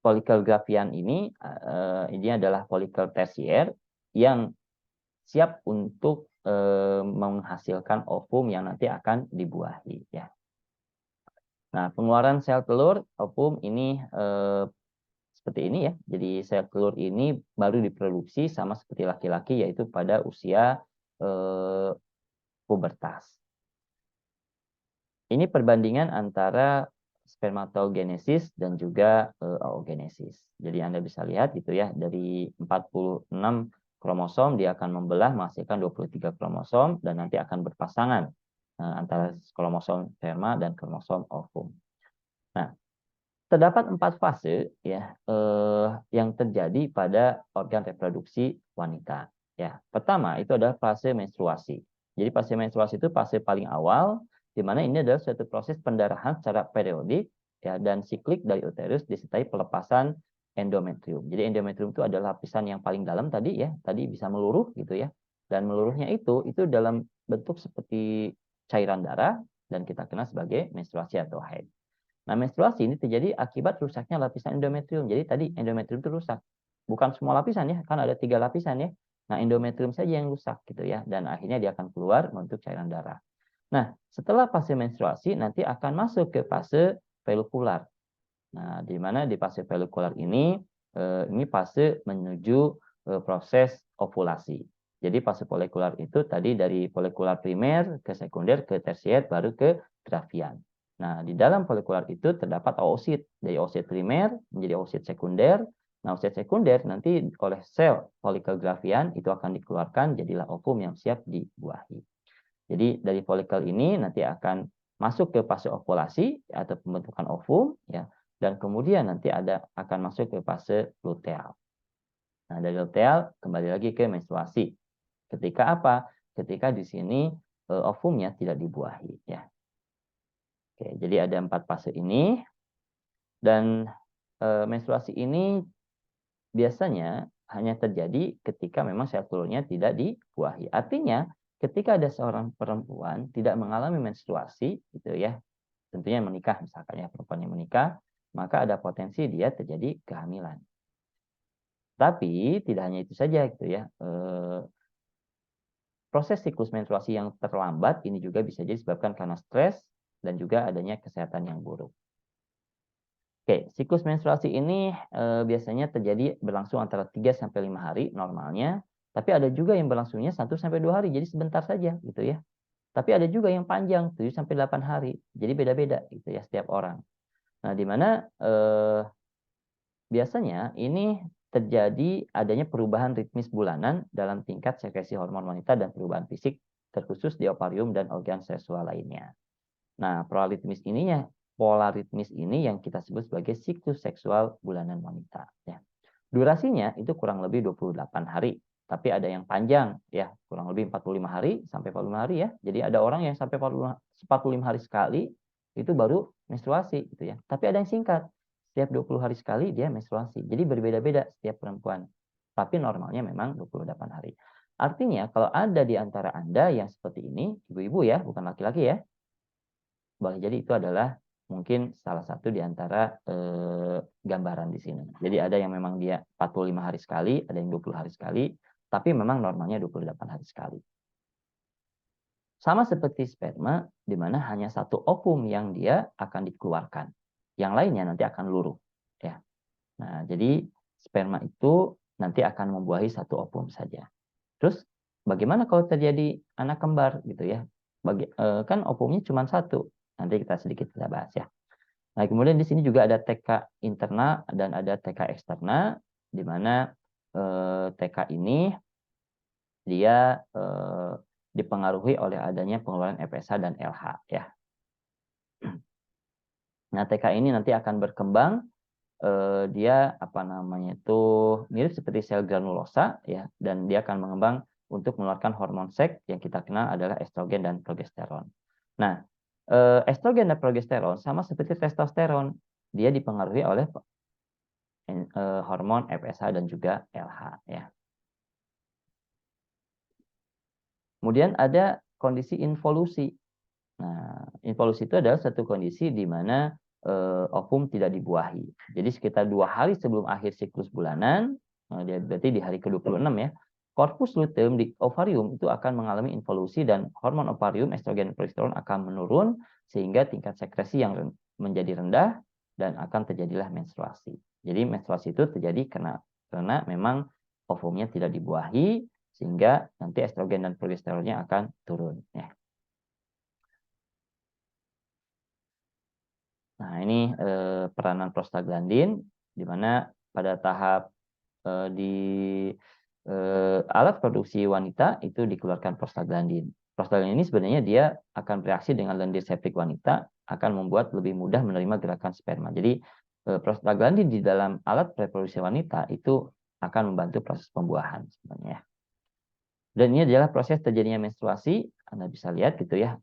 folikel gravian ini adalah folikel tersier yang siap untuk menghasilkan ovum yang nanti akan dibuahi ya. Nah, pengeluaran sel telur ovum ini seperti ini ya. Jadi sel telur ini baru diproduksi sama seperti laki-laki, yaitu pada usia pubertas. Ini perbandingan antara spermatogenesis dan juga oogenesis. Jadi Anda bisa lihat gitu ya, dari 46,8 kromosom, dia akan membelah menghasilkan 23 kromosom dan nanti akan berpasangan antara kromosom sperma dan kromosom ovum. Nah, terdapat 4 fase ya yang terjadi pada organ reproduksi wanita. Ya, pertama itu adalah fase menstruasi. Jadi fase menstruasi itu fase paling awal, di mana ini adalah suatu proses pendarahan secara periodik ya dan siklik dari uterus disertai pelepasan endometrium. Jadi endometrium itu adalah lapisan yang paling dalam tadi ya, tadi bisa meluruh gitu ya. Dan meluruhnya itu dalam bentuk seperti cairan darah dan kita kenal sebagai menstruasi atau haid. Nah, menstruasi ini terjadi akibat rusaknya lapisan endometrium. Jadi tadi endometrium itu rusak. Bukan semua lapisan ya, kan ada 3 lapisan ya. Nah, endometrium saja yang rusak gitu ya. Dan akhirnya dia akan keluar membentuk cairan darah. Nah, setelah fase menstruasi nanti akan masuk ke fase folikular. Nah, di mana di fase folikular ini fase menuju proses ovulasi. Jadi fase folikular itu tadi dari folikular primer ke sekunder ke tersier baru ke gravian. Nah, di dalam folikular itu terdapat oosit. Dari oosit primer menjadi oosit sekunder. Nah, oosit sekunder nanti oleh sel folikel gravian itu akan dikeluarkan jadilah ovum yang siap dibuahi. Jadi dari folikel ini nanti akan masuk ke fase ovulasi atau pembentukan ovum ya, dan kemudian nanti akan masuk ke fase luteal. Nah, dari luteal kembali lagi ke menstruasi. Ketika apa? Ketika di sini ovumnya tidak dibuahi ya. Oke, jadi ada 4 fase ini dan menstruasi ini biasanya hanya terjadi ketika memang sel telurnya tidak dibuahi. Artinya, ketika ada seorang perempuan tidak mengalami menstruasi, gitu ya, tentunya menikah misalkan ya perempuan yang menikah, maka ada potensi dia terjadi kehamilan. Tapi tidak hanya itu saja, gitu ya. Proses siklus menstruasi yang terlambat ini juga bisa jadi disebabkan karena stres dan juga adanya kesehatan yang buruk. Oke, siklus menstruasi ini biasanya terjadi berlangsung antara 3 sampai 5 hari normalnya, tapi ada juga yang berlangsungnya 1 sampai 2 hari, jadi sebentar saja gitu ya. Tapi ada juga yang panjang 7 sampai 8 hari. Jadi beda-beda gitu ya setiap orang. Nah, di mana biasanya ini terjadi adanya perubahan ritmis bulanan dalam tingkat sekresi hormon wanita dan perubahan fisik terkhusus di ovarium dan organ seksual lainnya. Nah, pola ritmis ini yang kita sebut sebagai siklus seksual bulanan wanita. Ya. Durasinya itu kurang lebih 28 hari. Tapi ada yang panjang, ya kurang lebih 45 hari sampai 45 hari ya. Jadi ada orang yang sampai 45 hari sekali, itu baru menstruasi. Gitu ya. Tapi ada yang singkat, setiap 20 hari sekali dia menstruasi. Jadi berbeda-beda setiap perempuan. Tapi normalnya memang 28 hari. Artinya kalau ada di antara Anda yang seperti ini, ibu-ibu ya, bukan laki-laki ya, boleh jadi itu adalah mungkin salah satu di antara gambaran di sini. Jadi ada yang memang dia 45 hari sekali, ada yang 20 hari sekali, tapi memang normalnya 28 hari sekali. Sama seperti sperma, di mana hanya satu ovum yang dia akan dikeluarkan. Yang lainnya nanti akan luruh. Ya. Nah, jadi sperma itu nanti akan membuahi satu ovum saja. Terus bagaimana kalau terjadi anak kembar gitu ya? Kan ovumnya cuma satu. Nanti kita bahas ya. Nah, kemudian di sini juga ada TK internal dan ada TK eksternal, di mana TK ini dia dipengaruhi oleh adanya pengeluaran FSH dan LH ya. Nah, TK ini nanti akan berkembang dia apa namanya itu mirip seperti sel granulosa ya, dan dia akan mengembang untuk mengeluarkan hormon seks yang kita kenal adalah estrogen dan progesteron. Nah, estrogen dan progesteron sama seperti testosteron, dia dipengaruhi oleh hormon FSH dan juga LH ya. Kemudian ada kondisi involusi. Nah, involusi itu adalah satu kondisi di mana ovum tidak dibuahi. Jadi sekitar 2 hari sebelum akhir siklus bulanan, berarti di hari ke-26 ya, korpus luteum di ovarium itu akan mengalami involusi dan hormon ovarium estrogen dan progesteron akan menurun sehingga tingkat sekresi yang menjadi rendah dan akan terjadilah menstruasi. Jadi menstruasi itu terjadi karena memang ovumnya tidak dibuahi sehingga nanti estrogen dan progesteronnya akan turun ya. Nah, ini peranan prostaglandin di mana pada tahap di alat produksi wanita itu dikeluarkan prostaglandin. Prostaglandin ini sebenarnya dia akan bereaksi dengan lendir septik wanita, akan membuat lebih mudah menerima gerakan sperma. Jadi prostaglandin di dalam alat reproduksi wanita itu akan membantu proses pembuahan sebenarnya. Dan ini adalah proses terjadinya menstruasi. Anda bisa lihat gitu ya,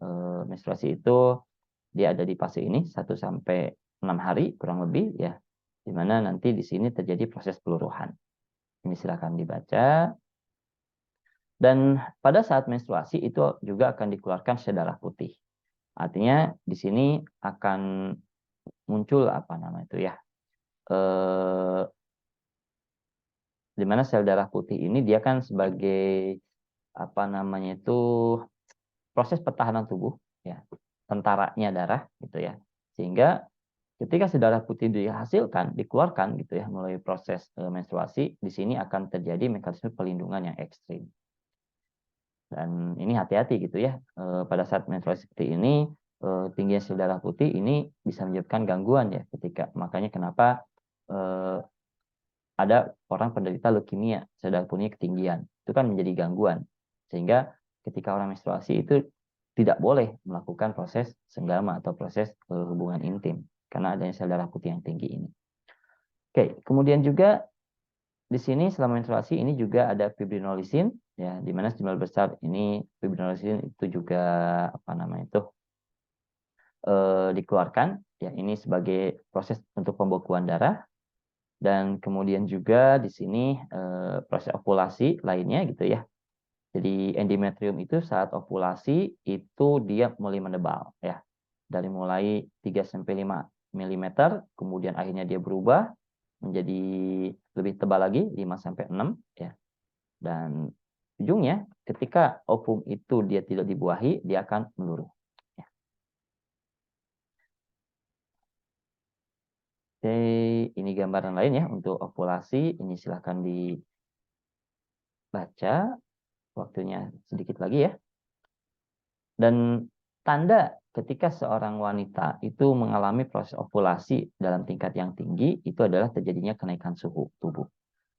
menstruasi itu dia ada di fase ini 1 sampai 6 hari kurang lebih ya. Di mana nanti di sini terjadi proses peluruhan. Ini silakan dibaca. Dan pada saat menstruasi itu juga akan dikeluarkan sel darah putih. Artinya di sini akan muncul apa nama itu ya, di mana sel darah putih ini dia kan sebagai apa namanya itu proses pertahanan tubuh ya, tentaranya darah gitu ya. Sehingga ketika sel darah putih dihasilkan, dikeluarkan gitu ya melalui proses menstruasi, di sini akan terjadi mekanisme pelindungan yang ekstrim. Dan ini hati-hati gitu ya, pada saat menstruasi seperti ini, tingginya sel darah putih ini bisa menyebabkan gangguan ya, ketika makanya kenapa ada orang penderita leukemia, sel darah putihnya ketinggian, itu kan menjadi gangguan. Sehingga ketika orang menstruasi itu tidak boleh melakukan proses senggama atau proses hubungan intim, karena adanya sel darah putih yang tinggi ini. Oke, kemudian juga di sini selama menstruasi ini juga ada fibrinolisin ya, di mana sejumlah besar ini fibrinolisin itu juga apa namanya itu dikeluarkan ya, ini sebagai proses untuk pembekuan darah. Dan kemudian juga di sini proses ovulasi lainnya gitu ya. Jadi endometrium itu saat ovulasi itu dia mulai menebal ya. Dari mulai 3 sampai 5 mm, kemudian akhirnya dia berubah menjadi lebih tebal lagi 5 sampai 6 ya. Dan ujungnya ketika ovum itu dia tidak dibuahi, dia akan meluruh. Ya. Oke, ini gambaran lain ya untuk ovulasi. Ini silahkan dibaca, waktunya sedikit lagi ya. Dan tanda ketika seorang wanita itu mengalami proses ovulasi dalam tingkat yang tinggi, itu adalah terjadinya kenaikan suhu tubuh.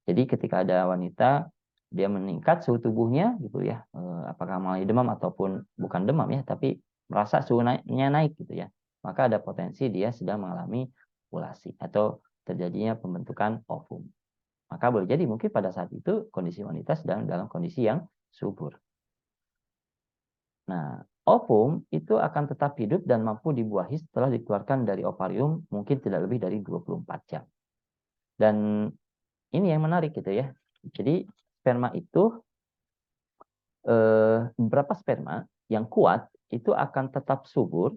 Jadi ketika ada wanita dia meningkat suhu tubuhnya gitu ya, apakah mulai demam ataupun bukan demam ya, tapi merasa suhunya naik gitu ya, maka ada potensi dia sedang mengalami ovulasi atau terjadinya pembentukan ovum. Maka boleh jadi mungkin pada saat itu kondisi wanita sedang dalam kondisi yang subur. Nah, ovum itu akan tetap hidup dan mampu dibuahi setelah dikeluarkan dari ovarium mungkin tidak lebih dari 24 jam. Dan ini yang menarik gitu ya. Jadi sperma itu beberapa sperma yang kuat itu akan tetap subur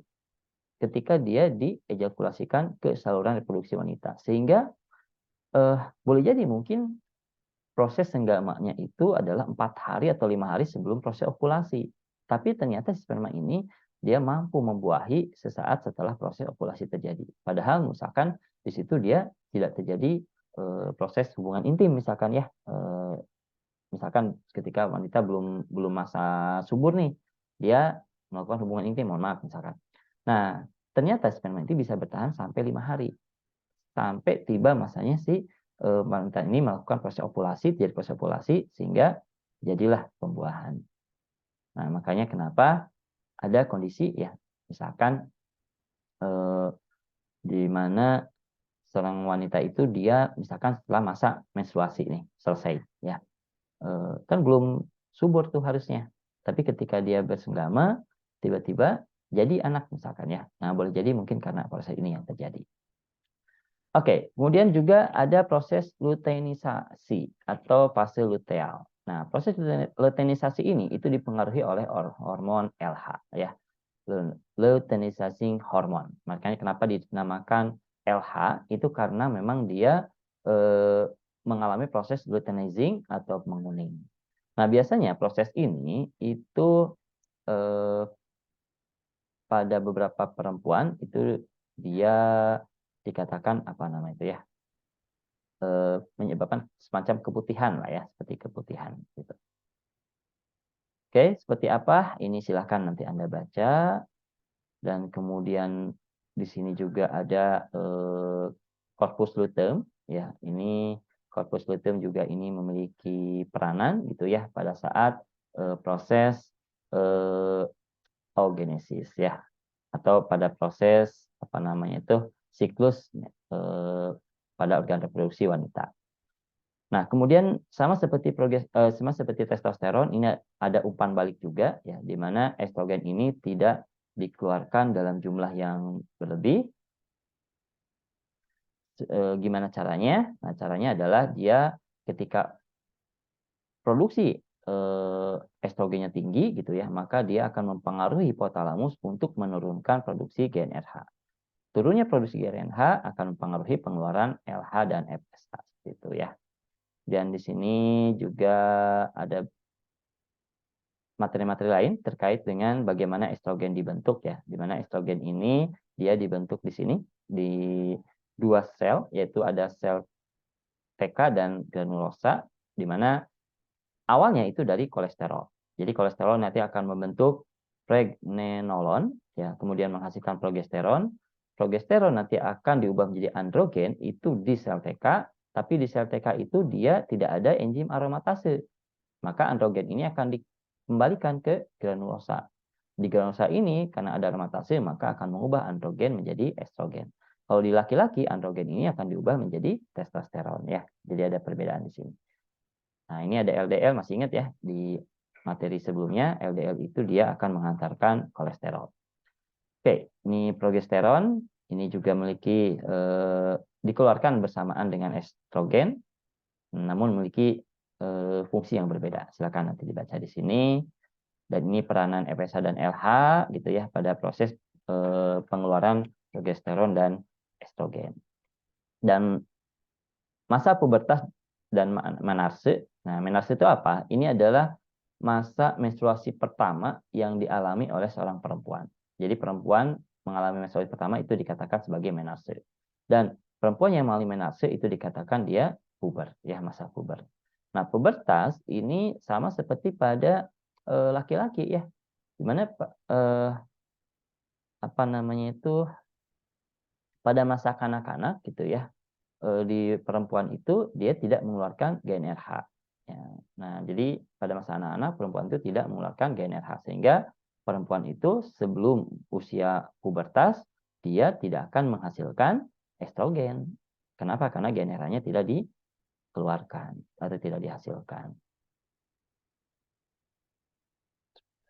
ketika dia diejakulasikan ke saluran reproduksi wanita. Sehingga boleh jadi mungkin proses senggamanya itu adalah 4 hari atau 5 hari sebelum proses ovulasi. Tapi ternyata sperma ini dia mampu membuahi sesaat setelah proses ovulasi terjadi. Padahal misalkan di situ dia tidak terjadi proses hubungan intim misalkan ya. Misalkan ketika wanita belum masa subur nih, dia melakukan hubungan intim, mohon maaf misalkan. Nah, ternyata sperma itu bisa bertahan sampai 5 hari. Sampai tiba masanya si wanita ini melakukan proses ovulasi, jadi proses ovulasi sehingga jadilah pembuahan. Nah, makanya kenapa ada kondisi ya, misalkan di mana seorang wanita itu dia misalkan setelah masa menstruasi nih selesai ya, kan belum subur tuh harusnya, tapi ketika dia bersenggama tiba-tiba jadi anak misalkan ya. Nah, boleh jadi mungkin karena proses ini yang terjadi. Oke, kemudian juga ada proses luteinisasi atau fase luteal. Nah, proses luteinisasi ini itu dipengaruhi oleh hormon LH ya, luteinizing hormone. Makanya kenapa dinamakan LH itu karena memang dia mengalami proses luteinizing atau menguning. Nah, biasanya proses ini itu pada beberapa perempuan itu dia dikatakan apa namanya itu ya, menyebabkan semacam keputihan lah ya, seperti keputihan gitu. Oke, seperti apa? Ini silahkan nanti Anda baca. Dan kemudian di sini juga ada corpus luteum ya. Ini corpus luteum juga ini memiliki peranan gitu ya pada saat proses oogenesis ya, atau pada proses apa namanya itu siklus pada organ reproduksi wanita. Nah, kemudian sama seperti testosteron, ini ada umpan balik juga ya, di mana estrogen ini tidak dikeluarkan dalam jumlah yang berlebih. Gimana caranya? Nah, caranya adalah dia ketika produksi estrogennya tinggi gitu ya, maka dia akan mempengaruhi hipotalamus untuk menurunkan produksi GnRH. Turunnya produksi GnRH akan mempengaruhi pengeluaran LH dan FSH gitu ya. Dan di sini juga ada materi-materi lain terkait dengan bagaimana estrogen dibentuk ya, di mana estrogen ini dia dibentuk di sini di dua sel, yaitu ada sel TK dan granulosa, di mana awalnya itu dari kolesterol. Jadi kolesterol nanti akan membentuk pregnenolon, ya, kemudian menghasilkan progesteron. Progesteron nanti akan diubah menjadi androgen itu di sel TK, tapi di sel TK itu dia tidak ada enzim aromatase. Maka androgen ini akan dikembalikan ke granulosa. Di granulosa ini karena ada aromatase maka akan mengubah androgen menjadi estrogen. Kalau di laki-laki androgen ini akan diubah menjadi testosteron ya. Jadi ada perbedaan di sini. Nah, ini ada LDL, masih ingat ya di materi sebelumnya LDL itu dia akan menghantarkan kolesterol. Oke, ini progesteron ini juga memiliki dikeluarkan bersamaan dengan estrogen, namun memiliki fungsi yang berbeda. Silakan nanti dibaca di sini. Dan ini peranan FSH dan LH gitu ya pada proses pengeluaran progesteron dan estrogen. Dan masa pubertas dan menarse. Nah, menarse itu apa? Ini adalah masa menstruasi pertama yang dialami oleh seorang perempuan. Jadi perempuan mengalami menstruasi pertama itu dikatakan sebagai menarse. Dan perempuan yang mengalami menarse itu dikatakan dia puber, ya, masa puber. Nah, pubertas ini sama seperti pada laki-laki ya, dimana apa namanya itu pada masa kanak-kanak gitu ya, di perempuan itu dia tidak mengeluarkan GnRH. Ya. Nah, jadi pada masa anak-anak perempuan itu tidak mengeluarkan GnRH sehingga perempuan itu sebelum usia pubertas dia tidak akan menghasilkan estrogen. Kenapa? Karena GnRH-nya tidak dikeluarkan atau tidak dihasilkan.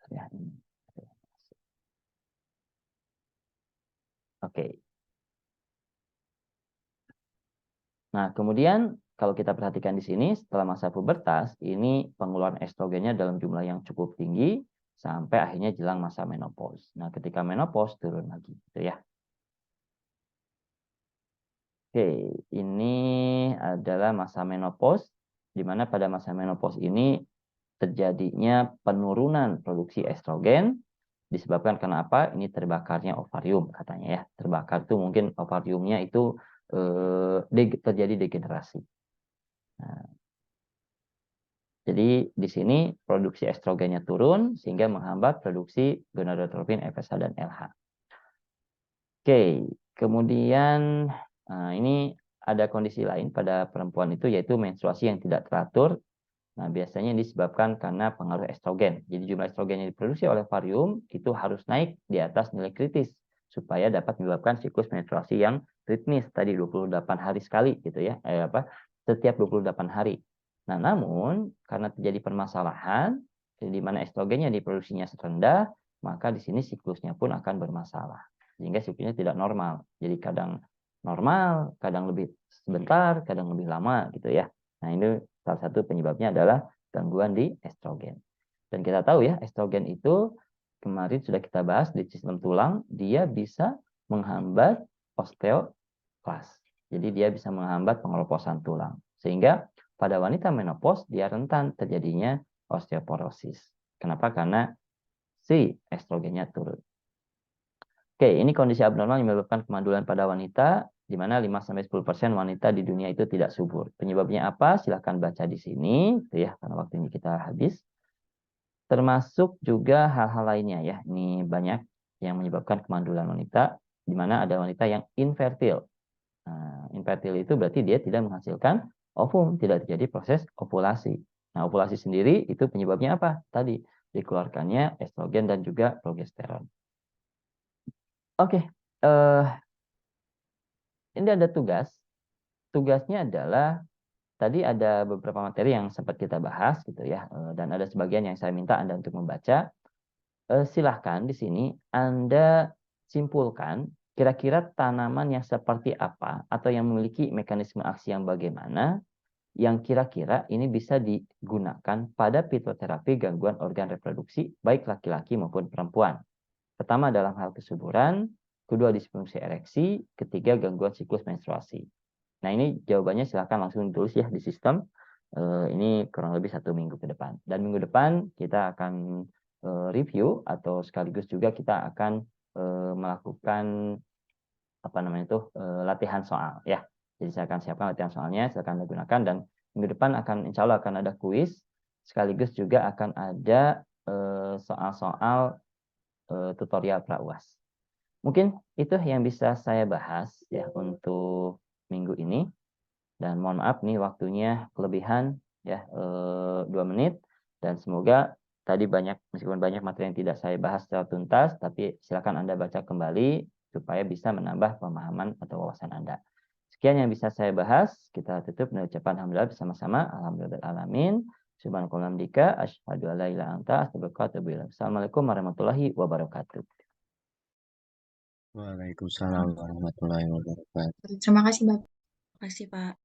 Ya, ini. Oke. Nah, kemudian kalau kita perhatikan di sini, setelah masa pubertas, ini pengeluaran estrogennya dalam jumlah yang cukup tinggi, sampai akhirnya jelang masa menopause. Nah, ketika menopause, turun lagi. Gitu ya. Oke, ini adalah masa menopause, di mana pada masa menopause ini terjadinya penurunan produksi estrogen, disebabkan karena apa? Ini terbakarnya ovarium, katanya ya. Terbakar itu mungkin ovariumnya itu terjadi degenerasi. Nah, jadi di sini produksi estrogennya turun sehingga menghambat produksi gonadotropin, FSH dan LH. Oke, kemudian ini ada kondisi lain pada perempuan itu yaitu menstruasi yang tidak teratur. Nah, biasanya disebabkan karena pengaruh estrogen. Jadi jumlah estrogen yang diproduksi oleh ovarium itu harus naik di atas nilai kritis supaya dapat menyebabkan siklus menstruasi yang ritmis tadi 28 hari sekali gitu ya. Setiap 28 hari. Nah, namun karena terjadi permasalahan di mana estrogennya diproduksinya rendah, maka di sini siklusnya pun akan bermasalah. Sehingga siklusnya tidak normal. Jadi kadang normal, kadang lebih sebentar, kadang lebih lama gitu ya. Nah, ini salah satu penyebabnya adalah gangguan di estrogen. Dan kita tahu ya, estrogen itu kemarin sudah kita bahas di sistem tulang, dia bisa menghambat osteoklas. Jadi dia bisa menghambat pengeroposan tulang. Sehingga pada wanita menopause dia rentan terjadinya osteoporosis. Kenapa? Karena si estrogennya turun. Oke, ini kondisi abnormal yang menyebabkan kemandulan pada wanita, di mana 5-10% wanita di dunia itu tidak subur. Penyebabnya apa? Silahkan baca di sini, gitu ya, karena waktunya kita habis. Termasuk juga hal-hal lainnya ya. Ini banyak yang menyebabkan kemandulan wanita, di mana ada wanita yang infertil. Nah, infertil itu berarti dia tidak menghasilkan ovum, tidak terjadi proses ovulasi. Nah, ovulasi sendiri itu penyebabnya apa? Tadi dikeluarkannya estrogen dan juga progesteron. Oke, ini ada tugas. Tugasnya adalah tadi ada beberapa materi yang sempat kita bahas gitu ya, dan ada sebagian yang saya minta Anda untuk membaca. Silahkan di sini Anda simpulkan kira-kira tanaman yang seperti apa atau yang memiliki mekanisme aksi yang bagaimana yang kira-kira ini bisa digunakan pada fitoterapi gangguan organ reproduksi baik laki-laki maupun perempuan. Pertama dalam hal kesuburan, kedua disfungsi ereksi, ketiga gangguan siklus menstruasi. Nah ini jawabannya silahkan langsung ditulis ya di sistem. Ini kurang lebih 1 minggu ke depan. Dan minggu depan kita akan review atau sekaligus juga kita akan melakukan apa namanya itu latihan soal ya. Jadi saya akan siapkan latihan soalnya, silakan digunakan dan minggu depan akan insya Allah akan ada kuis sekaligus juga akan ada soal-soal tutorial pra-UAS. Mungkin itu yang bisa saya bahas ya untuk minggu ini. Dan mohon maaf nih waktunya kelebihan ya 2 menit dan semoga tadi meskipun banyak materi yang tidak saya bahas secara tuntas tapi silakan Anda baca kembali supaya bisa menambah pemahaman atau wawasan Anda. Sekian yang bisa saya bahas. Kita tutup dengan ucapan alhamdulillah bersama-sama. Alhamdulillahirabbil alamin. Subhanakallahumma asyhadu an la ilaha illa anta astaghfiruka wa atubu ilaik. Assalamualaikum warahmatullahi wabarakatuh. Waalaikumsalam warahmatullahi wabarakatuh. Terima kasih Bapak. Terima kasih Pak.